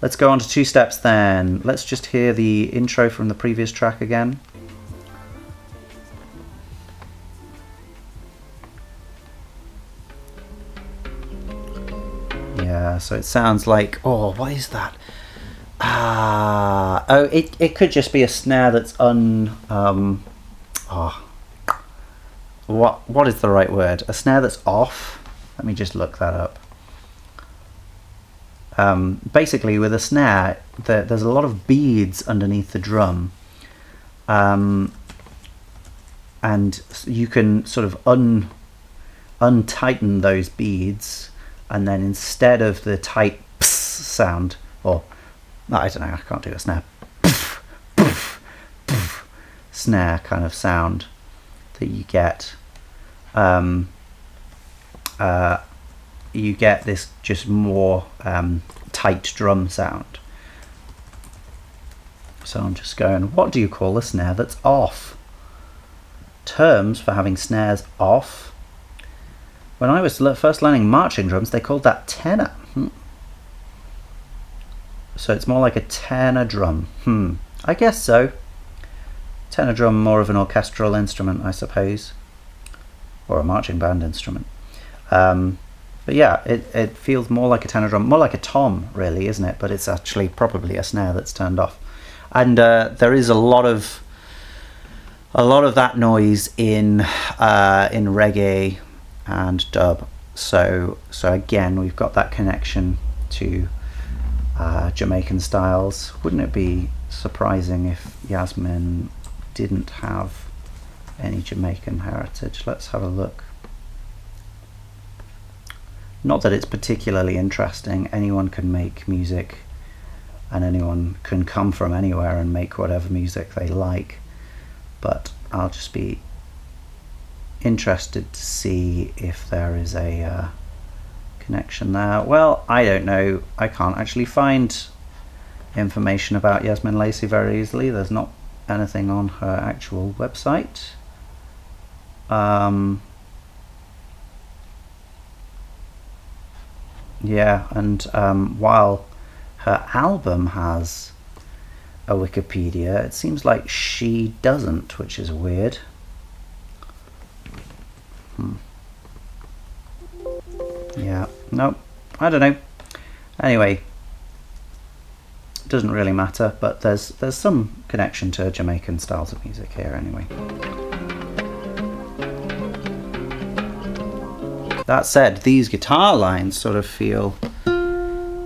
Speaker 1: Let's go on to 2 steps then. Let's just hear the intro from the previous track again. Yeah, so it sounds like, oh, what is that? It could just be a snare that's what is the right word? A snare that's off? Let me just look that up. Basically, with a snare, there's a lot of beads underneath the drum, and you can sort of untighten those beads, and then instead of the tight pss sound, or I don't know, I can't do a snare, snare kind of sound, that you get this just more tight drum sound. So I'm just going, what do you call a snare that's off? Terms for having snares off. When I was first learning marching drums, they called that tenor. So it's more like a tenor drum. I guess so. Tenor drum, more of an orchestral instrument, I suppose, or a marching band instrument. But yeah, it feels more like a tenor drum, more like a tom, really, isn't it? But it's actually probably a snare that's turned off. And there is a lot of that noise in reggae and dub. So again, we've got that connection to Jamaican styles. Wouldn't it be surprising if Yasmin didn't have any Jamaican heritage? Let's have a look. Not that it's particularly interesting. Anyone can make music, and anyone can come from anywhere and make whatever music they like, but I'll just be interested to see if there is a connection there. Well, I don't know. I can't actually find information about Yazmin Lacey very easily. There's not anything on her actual website. Yeah, and while her album has a Wikipedia, it seems like she doesn't, which is weird. Yeah, nope, I don't know. Anyway, doesn't really matter, but there's some connection to Jamaican styles of music here anyway. That said, these guitar lines sort of feel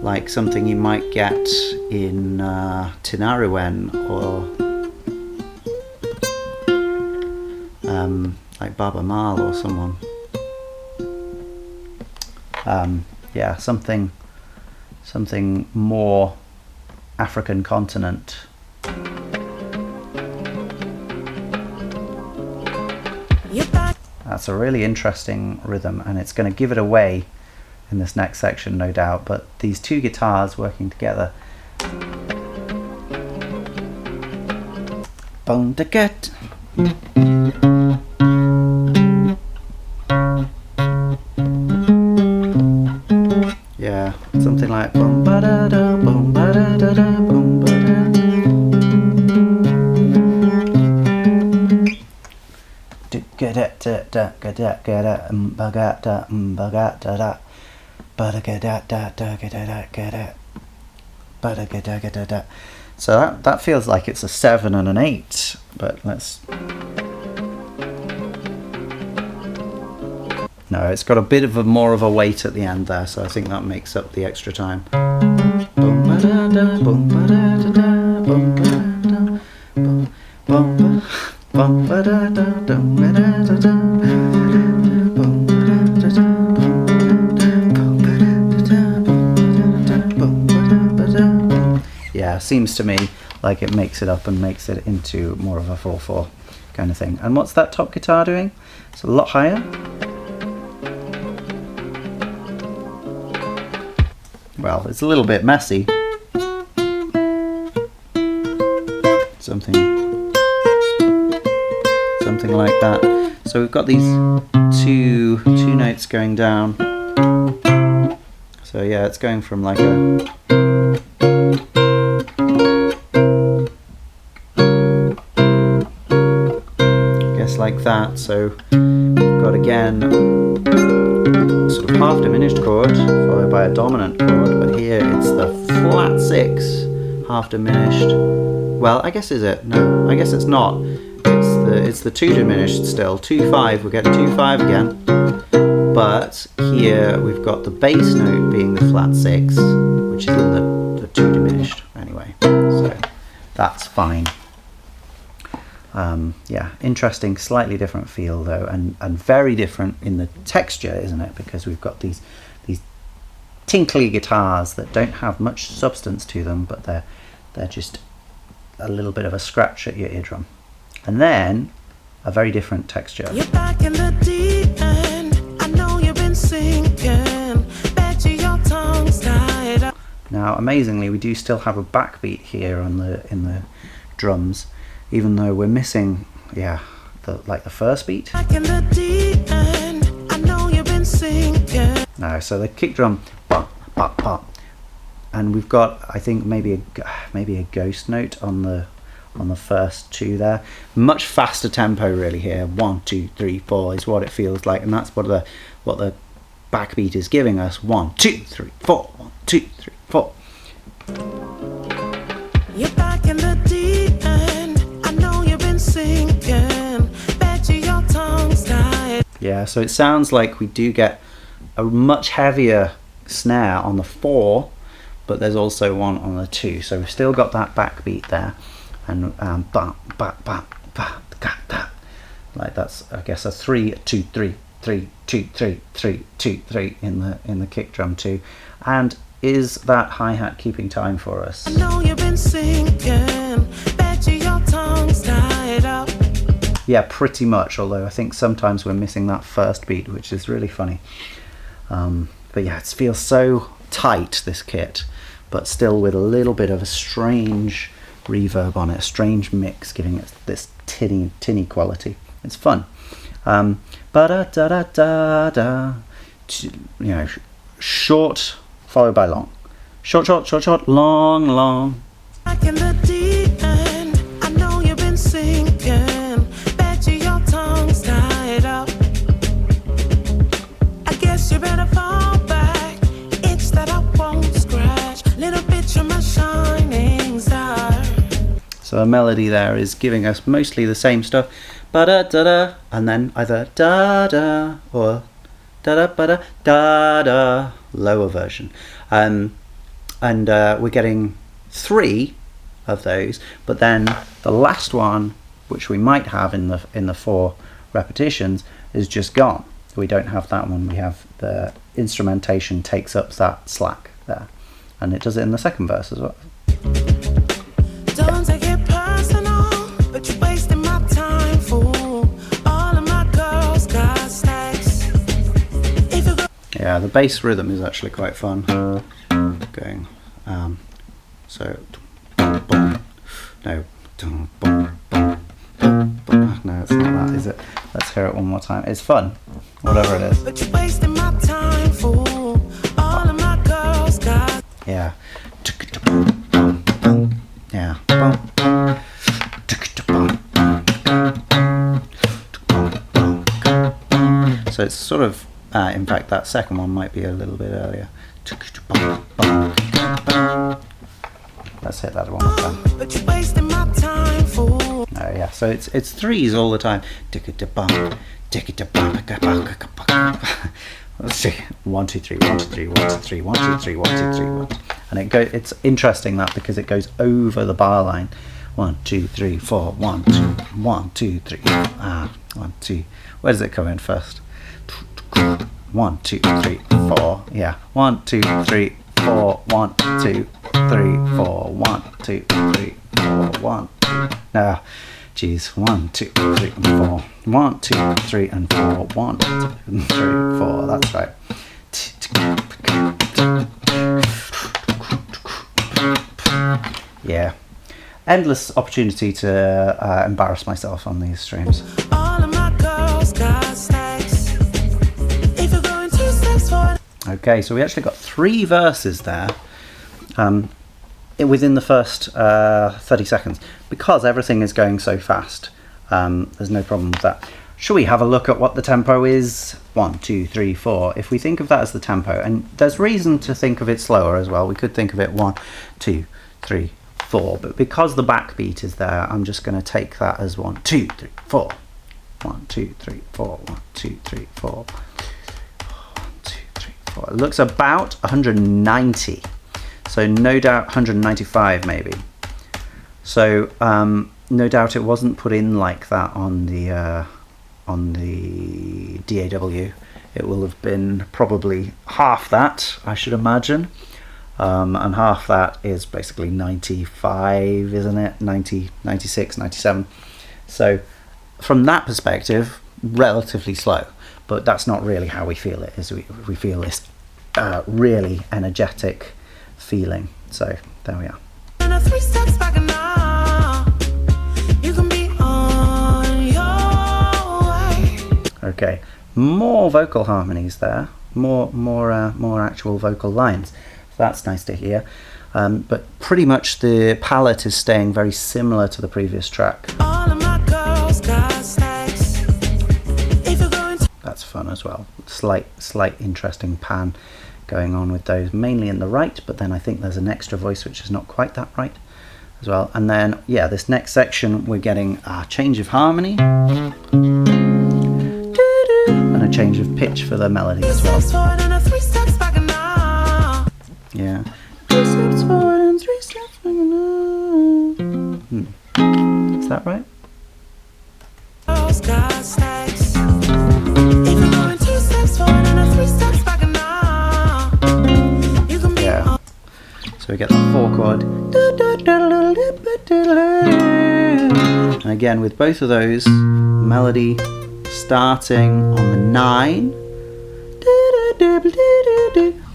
Speaker 1: like something you might get in Tinariwen or like Baba Mal or someone. Yeah, something more African continent. That's a really interesting rhythm, and it's going to give it away in this next section, no doubt. But these two guitars working together. Bon to get. Yeah, something like boom ba da da boom ba da da da boom ba da. Get it da da get it bagata bagata da but get it da da get it but get it. So that feels like it's a 7 and an 8, but let's. No, it's got a bit of more of a weight at the end there, so I think that makes up the extra time. Boom ba da da boom ba da da da boom ba da boom boom boom ba da da boom ba da da da boom ba da da da boom ba da da boom ba da da. Yeah, seems to me like it makes it up and makes it into more of a 4/4 kind of thing. And what's that top guitar doing? It's a lot higher. Well, it's a little bit messy. Something like that. So we've got these two notes going down. So yeah, it's going from like a like that. So we've got again sort of half diminished chord followed by a dominant chord, but here it's the flat 6 half diminished. Well, I guess is it? No, I guess it's not. It's the 2 diminished still. 2/5. We get 2/5 again, but here we've got the bass note being the flat 6, which is in the 2 diminished anyway. So that's fine. Yeah, interesting, slightly different feel though, and very different in the texture, isn't it? Because we've got these tinkly guitars that don't have much substance to them, but they're just a little bit of a scratch at your eardrum. And then a very different texture.
Speaker 2: You're back in the deep end. I know you've been sinking. Bet you your tongue's tied up.
Speaker 1: Now, amazingly, we do still have a backbeat here in the drums, even though we're missing, yeah, the first beat.
Speaker 2: Back in the deep end. I know you've been sinking.
Speaker 1: No, so the kick drum, bop, bop, bop, and we've got, I think, maybe a ghost note on the first two there. Much faster tempo really here. 1, 2, 3, 4 is what it feels like, and that's what the backbeat is giving us. 1, 2, 3, 4. 1, 2, 3, 4.
Speaker 2: You're back in the deep end. I know you've been sinking. Bet you your tongue's tied.
Speaker 1: Yeah, so it sounds like we do get a much heavier snare on the 4, but there's also one on the 2. So we've still got that backbeat there, and ba ba ba ba ga da. Like that's, I guess, a 3 2 3 3 2 3 3 2 3 in the kick drum too. And is that hi-hat keeping time for us?
Speaker 2: I know you've been sinking. Bet you your tongue's tied up.
Speaker 1: Yeah, pretty much, although I think sometimes we're missing that first beat, which is really funny. But yeah, it feels so tight, this kit, but still with a little bit of a strange reverb on it, a strange mix, giving it this tinny quality. It's fun. Ba-da-da-da-da-da. You know, short followed by long. Short, short, short, short, long, long.
Speaker 2: Back in the deep end. I know you've been sinking. Bet you your tongue's tied up. I guess you better fall back. Itch that I won't scratch. Little bitch of my shining star.
Speaker 1: So the melody there is giving us mostly the same stuff. Ba-da-da-da, and then either da-da or da-da-ba-da-da-da, lower version. And we're getting 3 of those, but then the last one, which we might have in the 4 repetitions, is just gone. We don't have that one. We have the instrumentation takes up that slack there, and it does it in the second verse as well.
Speaker 2: Don't take it personal, but you're wasting my time, fool. All of my girls got stacks. If you go
Speaker 1: Yeah, the bass rhythm is actually quite fun. Going, so, boom, no, boom, boom, boom, no, it's not that, is it? Let's hear it one more time. It's fun, whatever it is.
Speaker 2: but you're wasting my time, fool. All of my girls got.
Speaker 1: Yeah. Yeah. So it's sort of, in fact, that second one might be a little bit earlier. Let's hit that one more time.
Speaker 2: But you're wasting my time, fool.
Speaker 1: Oh yeah, so it's 3s all the time. Let's see. 1 2 3 1 2 3 1 2 3 1 2 3 1 2 3 1. And it's interesting that because it goes over the bar line. 1 2 3 4 1 2 1 2 3 1 2. Where does it come in first? 1 2 3 4. Yeah. 1 2 3 4 1 2 3 4 1 2 3 4 1 2. No. Geez, 1 2 3 and 4. 1 2 3 and 4. 1 2 3 4. That's right. Yeah, endless opportunity to embarrass myself on these streams.
Speaker 2: All of my girls got stacks. If you're going 2 steps forward.
Speaker 1: Okay, so we actually got 3 verses there within the first 30 seconds. Because everything is going so fast, there's no problem with that. Should we have a look at what the tempo is? 1 2 3 4. If we think of that as the tempo, and there's reason to think of it slower as well. We could think of it 1 2 3 4, but because the backbeat is there, I'm just going to take that as 1 2 3 4. 1 2 3 4. 1 2 3 4. 1 2 3 4. It looks about 190. So no doubt 195 maybe. So no doubt it wasn't put in like that on the DAW. It will have been probably half that, I should imagine. And half that is basically 95, isn't it? 90, 96, 97. So from that perspective, relatively slow. But that's not really how we feel it. Is we feel this really energetic feeling. So there we are. Okay, more vocal harmonies there, more actual vocal lines. That's nice to hear. But pretty much the palette is staying very similar to the previous track. That's fun as well. Slight interesting pan going on with those, mainly in the right, but then I think there's an extra voice which is not quite that right as well. And then, yeah, this next section we're getting a change of harmony and a change of pitch for the melody as well. Yeah. 2 steps forward and 3 steps back. Is that right? Yeah. So we get the 4 chord. And again, with both of those, melody starting on the 9.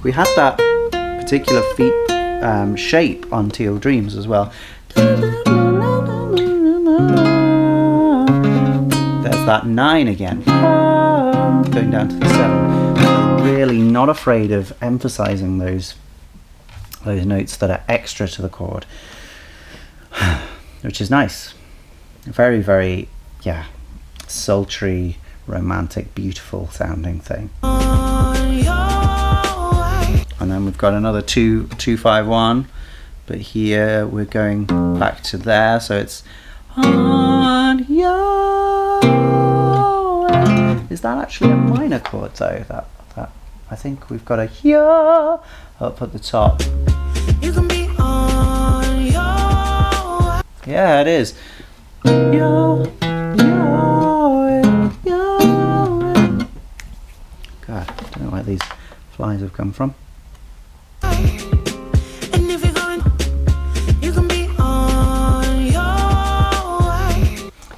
Speaker 1: We had that particular shape on Teal Dreams as well. There's that 9 again, going down to the 7. I'm really not afraid of emphasizing those notes that are extra to the chord, which is nice. Very, very, yeah, sultry, romantic, beautiful sounding thing. And then we've got another 2-5-1, but here we're going back to there, so it's on your way. Is that actually a minor chord though? That I think we've got a ya up at the top. You can be on your way. Yeah, it is. Your way. God, I don't know where these flies have come from.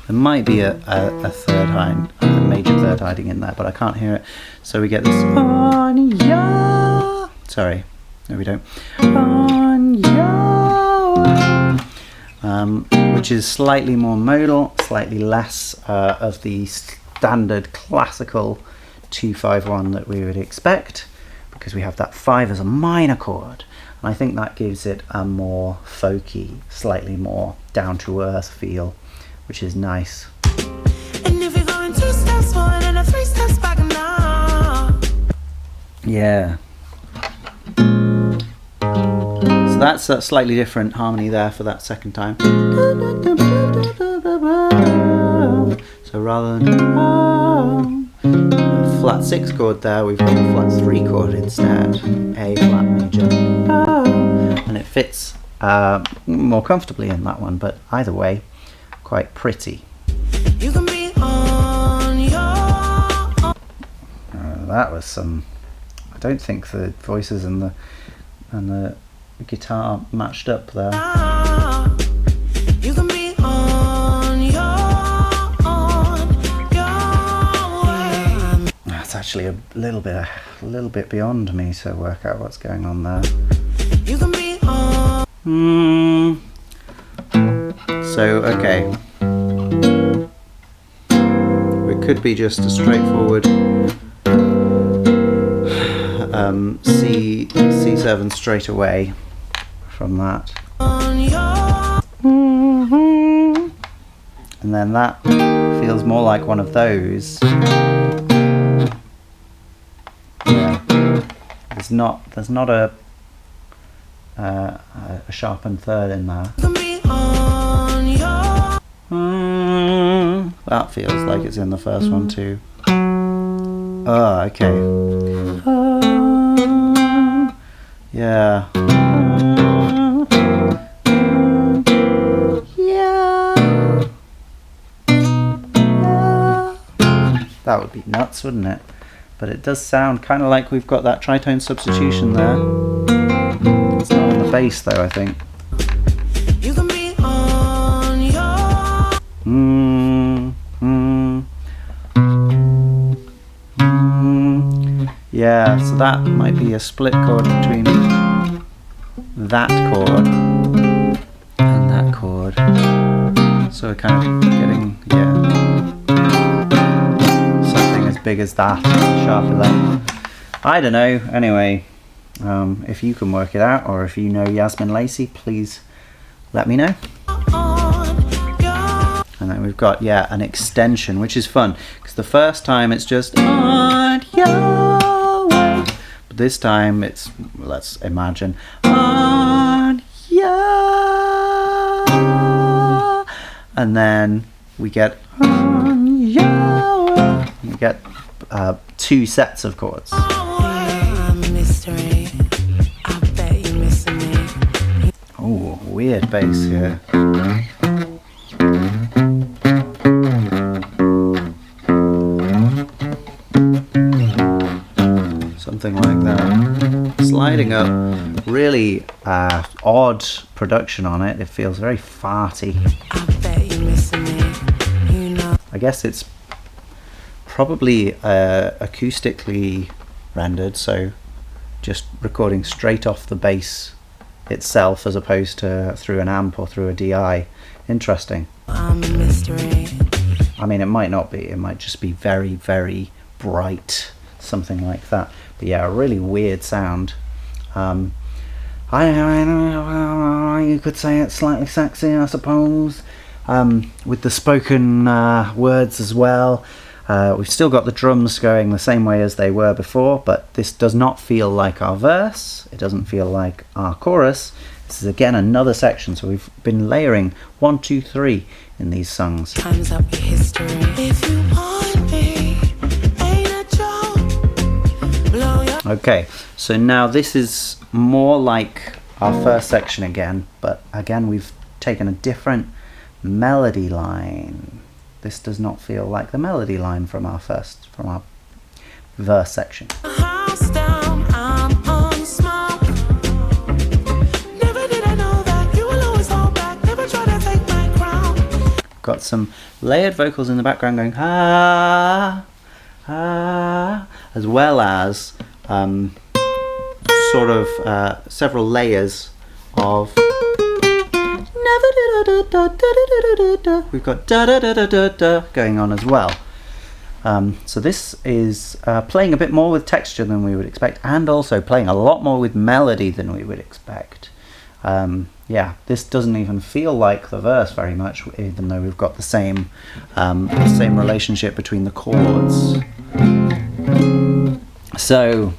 Speaker 1: There might be a third hiding, a major third hiding in there, but I can't hear it. So we get this on ya. Sorry, no we don't. On ya. Which is slightly more modal, slightly less of the standard classical 2-5-1 that we would expect, because we have that 5 as a minor chord. And I think that gives it a more folky, slightly more down-to-earth feel, which is nice. And if you're going 2 steps forward and 3 steps back now. Yeah. So that's a slightly different harmony there for that second time. So rather than a flat 6 chord there, we've got a flat 3 chord instead. A flat major. And it fits more comfortably in that one, but either way, quite pretty. You can be on your that was some. I don't think the voices and the guitar matched up there. You can be on your way. That's actually a little bit beyond me to work out what's going on there. You can be on. So, okay, it could be just a straightforward C7 straight away from that. And then that feels more like one of those. Yeah. There's not a sharpened third in there. That feels like it's in the first one too. Oh, okay. Yeah. Yeah. That would be nuts, wouldn't it? But it does sound kind of like we've got that tritone substitution there. It's not on the bass though, I think. You can be on your Yeah, so that might be a split chord between that chord and that chord. So we're kind of getting, something as big as that, sharp as that. I don't know. Anyway, if you can work it out, or if you know Yasmin Lacey, please let me know. And then we've got, an extension, which is fun, because the first time it's just on your way, but this time it's, let's imagine, on your, and then we get on your way. We get 2 sets of chords. Oh, weird bass here. Something like that. Sliding up, really odd production on it. It feels very farty. I guess it's probably acoustically rendered, so just recording straight off the bass itself as opposed to through an amp or through a DI. Interesting. I mean, it might not be. It might just be very, very bright, something like that. But yeah, a really weird sound. You could say it's slightly sexy, I suppose, with the spoken words as well. We've still got the drums going the same way as they were before, but this does not feel like our verse. It doesn't feel like our chorus. This is again another section, so we've been layering 1, 2, 3 in these songs.
Speaker 2: Time's up your history. If you want me, ain't a joke. Blow your
Speaker 1: Okay, so now this is more like our first section again, but again we've taken a different melody line. This does not feel like the melody line from our verse section.
Speaker 2: house down, I'm on smoke. Never did I know that you will always hold back. Never try to take my crown.
Speaker 1: Got some layered vocals in the background going ah, ah, as well as sort of several layers of. We've got da da da da da da going on as well. So this is playing a bit more with texture than we would expect, and also playing a lot more with melody than we would expect. Yeah, this doesn't even feel like the verse very much, even though we've got the same relationship between the chords. So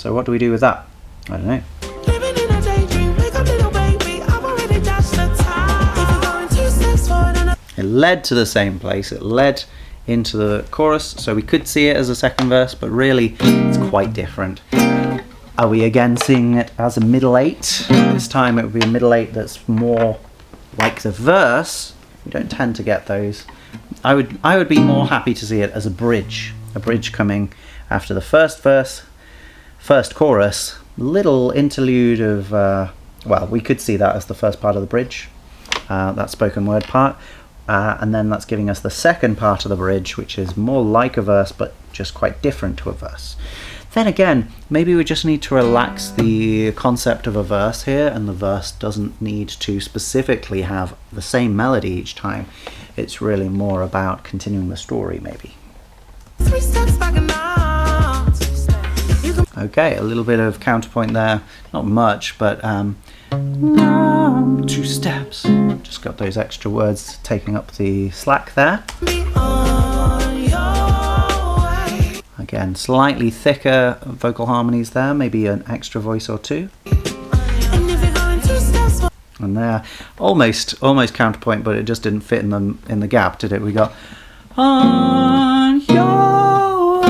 Speaker 1: what do we do with that? I don't know.
Speaker 2: Living in a daydream, wake up little baby. I've already dashed the time. If you're going 2 steps forward and
Speaker 1: It led to the same place. It led into the chorus, so we could see it as a second verse, but really it's quite different. Are we again seeing it as a middle 8? This time it would be a middle 8 that's more like the verse. We don't tend to get those. I would be more happy to see it as a bridge coming after the first verse, first chorus, little interlude of well, we could see that as the first part of the bridge, that spoken word part, and then that's giving us the second part of the bridge, which is more like a verse but just quite different to a verse. Then again, maybe we just need to relax the concept of a verse here, and the verse doesn't need to specifically have the same melody each time. It's really more about continuing the story, maybe.
Speaker 2: 3 steps back and out.
Speaker 1: Okay, a little bit of counterpoint there, not much, but 2 steps. Just got those extra words taking up the slack there.
Speaker 2: Be on your way.
Speaker 1: Again, slightly thicker vocal harmonies there, maybe an extra voice or 2.
Speaker 2: And if you're going 2 steps forward,
Speaker 1: And there, almost counterpoint, but it just didn't fit in the gap, did it? We got on your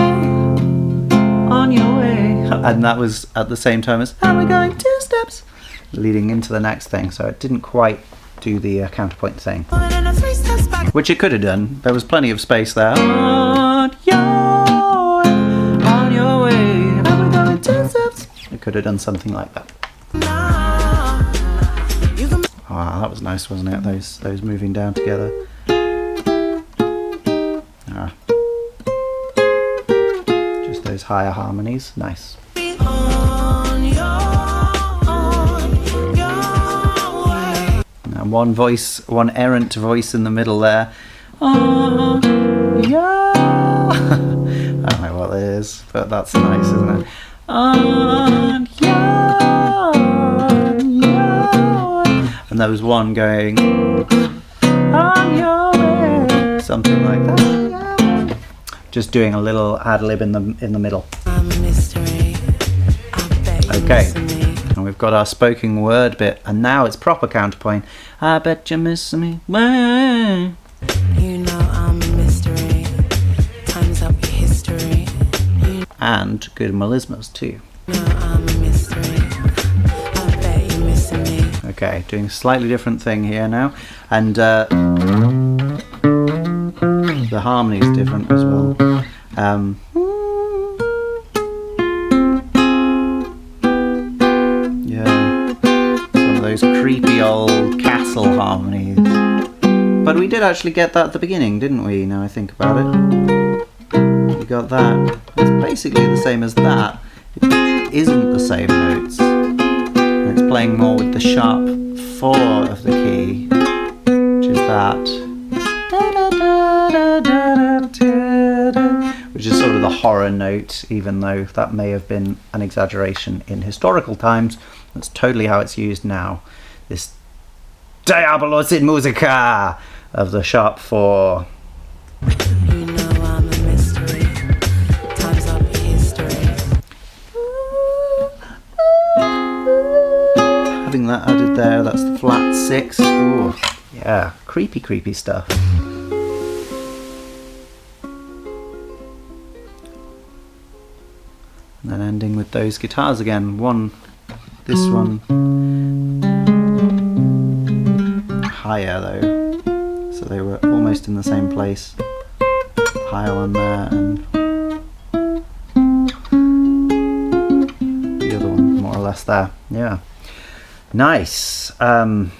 Speaker 1: way, and that was at the same time as and we're going 2 steps, leading into the next thing. So it didn't quite do the counterpoint thing,
Speaker 2: and a 3 steps back.
Speaker 1: which it could have done. There was plenty of space there. On your way, and we're going 2 steps. It could have done something like that.
Speaker 2: Now, you can
Speaker 1: Ah, that was nice, wasn't it? Those moving down together. Just those higher harmonies. Nice. And one errant voice in the middle there. Yeah. I don't know what that is, but that's nice, isn't it? And there was one going on your way, something like that. Just doing a little ad-lib in the middle. Okay, and we've got our spoken word bit, and now it's proper counterpoint. I bet you're missing me.
Speaker 2: You know I'm a mystery. Time's up your history.
Speaker 1: And good melismas too.
Speaker 2: You know I'm a mystery. I bet you're missing me.
Speaker 1: Okay, doing a slightly different thing here now, and the harmony is different as well. Yeah, some of those creepy old castle harmonies. But we did actually get that at the beginning, didn't we? Now I think about it, we got that. It's basically the same as that. It isn't the same notes. It's playing more with the sharp 4 of the key, which is that, which is sort of the horror note, even though that may have been an exaggeration in historical times. That's totally how it's used now. This Diabolos in Musica of the sharp 4.
Speaker 2: You know I'm a mystery. Time's up your history.
Speaker 1: Having that added there, that's the flat 6. Ooh, yeah, creepy stuff. And then ending with those guitars again. This one higher though, so they were almost in the same place. Higher one there, and the other one more or less there. Yeah. Nice. What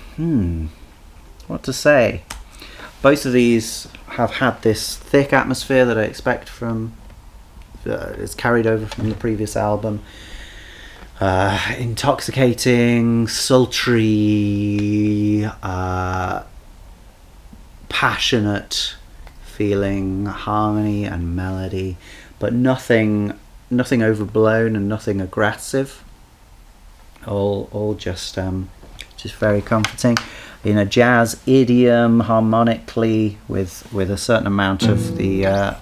Speaker 1: to say? Both of these have had this thick atmosphere that I expect from it's carried over from the previous album. Intoxicating, sultry, passionate feeling, harmony and melody, but nothing overblown and nothing aggressive. All just very comforting in a jazz idiom, harmonically, with a certain amount of the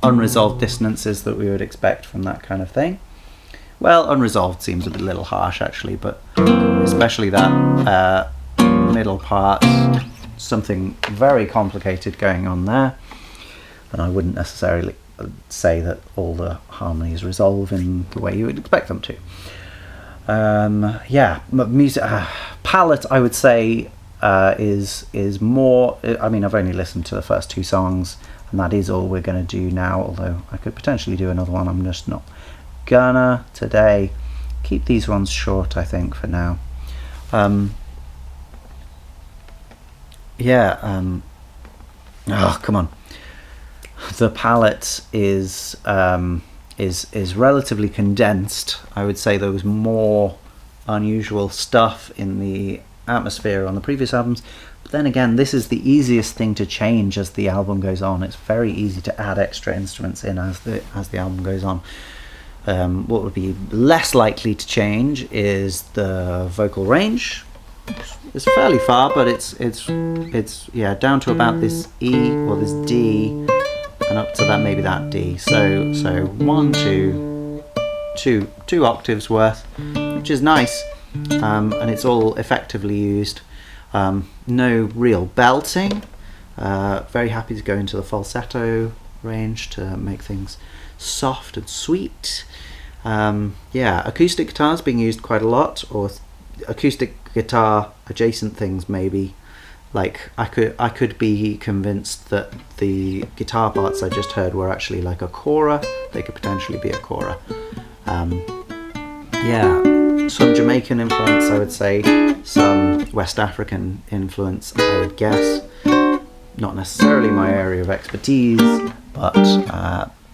Speaker 1: unresolved dissonances that we would expect from that kind of thing. Well, unresolved seems a little harsh actually, but especially that middle part, something very complicated going on there, and I wouldn't necessarily say that all the harmonies resolve in the way you would expect them to. Yeah, music palette, I would say, is more. I mean, I've only listened to the first 2 songs, and that is all we're going to do now. Although I could potentially do another one, I'm just not gonna today. Keep these ones short, I think, for now. Yeah. Oh, come on. The palette is relatively condensed. I would say there was more unusual stuff in the atmosphere on the previous albums, but then again, this is the easiest thing to change as the album goes on. It's very easy to add extra instruments in as the album goes on. What would be less likely to change is the vocal range. It's fairly far, but it's yeah, down to about this E or this D, and up to that, maybe that D. So 1, 2 octaves worth, which is nice, and it's all effectively used. No real belting. Very happy to go into the falsetto range to make things soft and sweet. Yeah, acoustic guitars being used quite a lot, or acoustic guitar adjacent things maybe. Like I could be convinced that the guitar parts I just heard were actually like a kora. They could potentially be a kora. Yeah, some Jamaican influence, I would say, some West African influence, I would guess. Not necessarily my area of expertise, but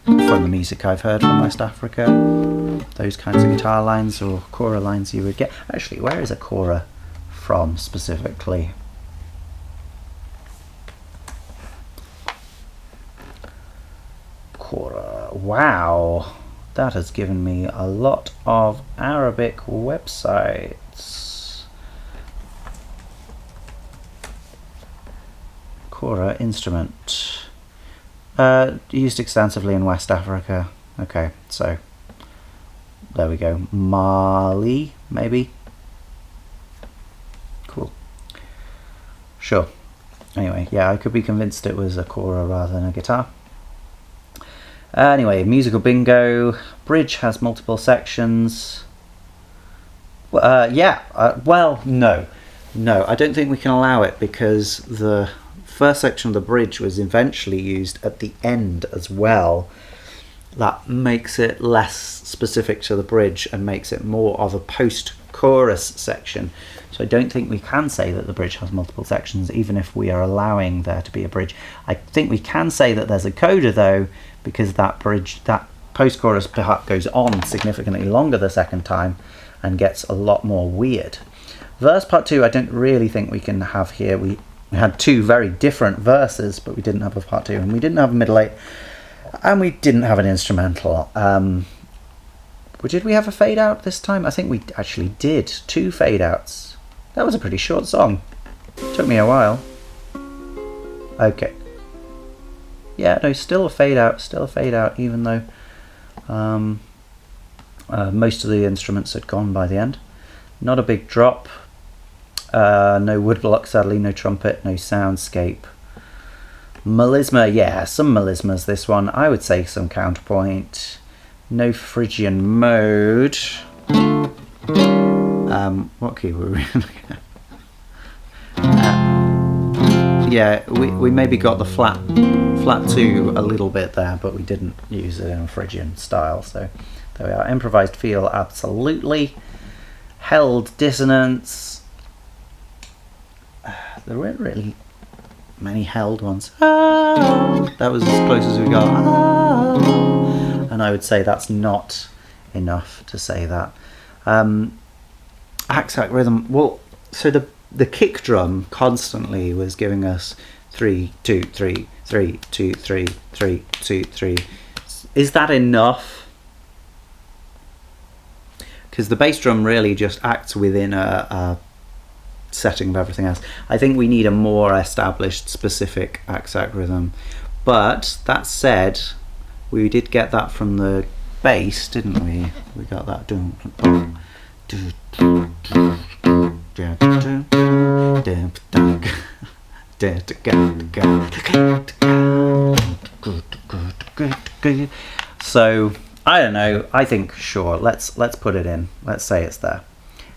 Speaker 1: from the music I've heard from West Africa. Those kinds of guitar lines or kora lines you would get. Actually, where is a kora from specifically? Kora. Wow, that has given me a lot of Arabic websites. Kora instrument. Used extensively in West Africa. Okay, so there we go. Mali, maybe. Cool. Sure. Anyway, yeah, I could be convinced it was a kora rather than a guitar. Anyway, musical bingo. Bridge has multiple sections. Well, no, I don't think we can allow it because the first section of the bridge was eventually used at the end as well. That makes it less specific to the bridge and makes it more of a post-chorus section. So I don't think we can say that the bridge has multiple sections, even if we are allowing there to be a bridge. I think we can say that there's a coda though, because that bridge, that post-chorus part goes on significantly longer the second time and gets a lot more weird. Verse part 2, I don't really think we can have here. We had two very different verses, but we didn't have a part 2, and we didn't have a middle 8, and we didn't have an instrumental. Did we have a fade out this time? I think we actually did 2 fade outs. That was a pretty short song. Took me a while. Okay. Yeah, no, still a fade out, even though most of the instruments had gone by the end. Not a big drop. No woodblock, sadly, no trumpet, no soundscape. Melisma, yeah, some melismas this one. I would say some counterpoint. No Phrygian mode. What key were we in? Yeah, we maybe got the flat 2 a little bit there, but we didn't use it in a Phrygian style. So there we are. Improvised feel, absolutely. Held dissonance. There weren't really many held ones. That was as close as we got. And I would say that's not enough to say that. Exact rhythm. Well, so the kick drum constantly was giving us 3 2 3 3 2 3 3 2 3. Is that enough? Because the bass drum really just acts within a setting of everything else. I think we need a more established specific exact rhythm. But that said, we did get that from the bass, didn't we? We got that. So I don't know. I think sure. Let's put it in. Let's say it's there.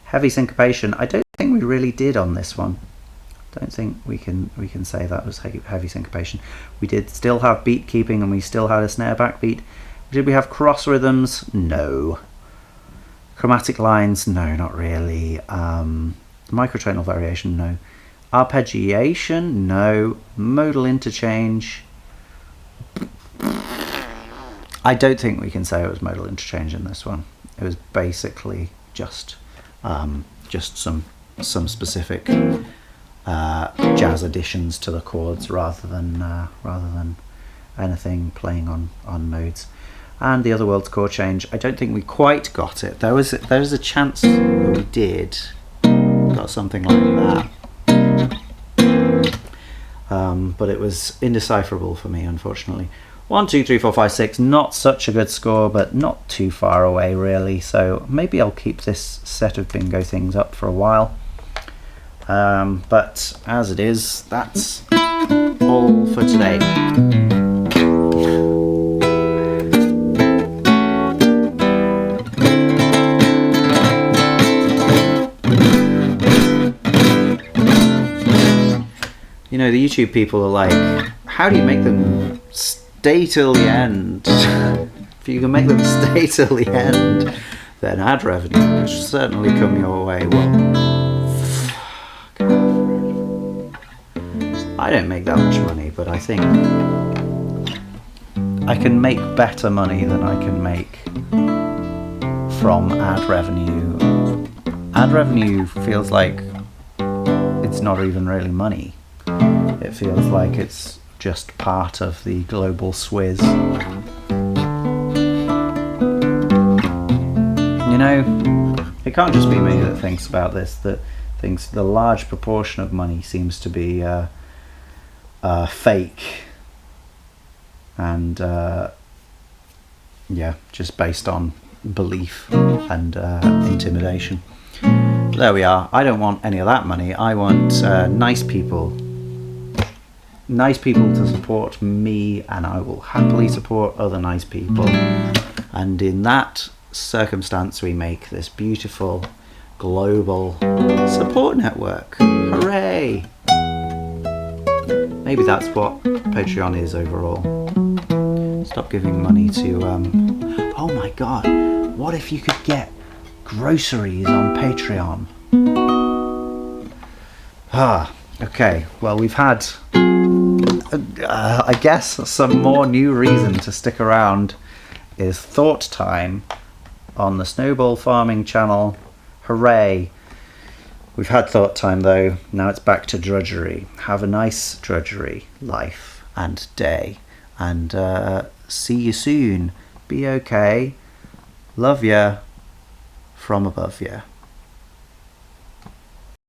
Speaker 1: Heavy syncopation. I don't think we really did on this one. Don't think we can say that was heavy syncopation. We did still have beat keeping, and we still had a snare backbeat. Did we have cross rhythms? No. Chromatic lines? No, not really. Microtonal variation? No. Arpeggiation? No. Modal interchange? I don't think we can say it was modal interchange in this one. It was basically just some specific jazz additions to the chords rather than anything playing on modes. And the other world's chord change, I don't think we quite got it. There's a chance that we did got something like that, but it was indecipherable for me, unfortunately. 1 2 3 4 5 6, not such a good score, but not too far away really. So maybe I'll keep this set of bingo things up for a while. But as it is, that's all for today. You know, the YouTube people are like, how do you make them stay till the end? If you can make them stay till the end, then ad revenue will certainly come your way. Well, I don't make that much money, but I think I can make better money than I can make from ad revenue. Ad revenue feels like it's not even really money. It feels like it's just part of the global swizz. You know, it can't just be me that thinks about this, that thinks the large proportion of money seems to be fake and yeah, just based on belief and intimidation. But there we are. I don't want any of that money. I want nice people to support me, and I will happily support other nice people. And in that circumstance, we make this beautiful global support network. Hooray! Maybe that's what Patreon is overall. Stop giving money to oh my god, what if you could get groceries on Patreon? Okay, well, we've had I guess some more new reason to stick around is thought time on the Snowball Farming channel. Hooray! We've had thought time though, now it's back to drudgery. Have a nice drudgery life and day, and see you soon. Be okay. Love ya from above ya.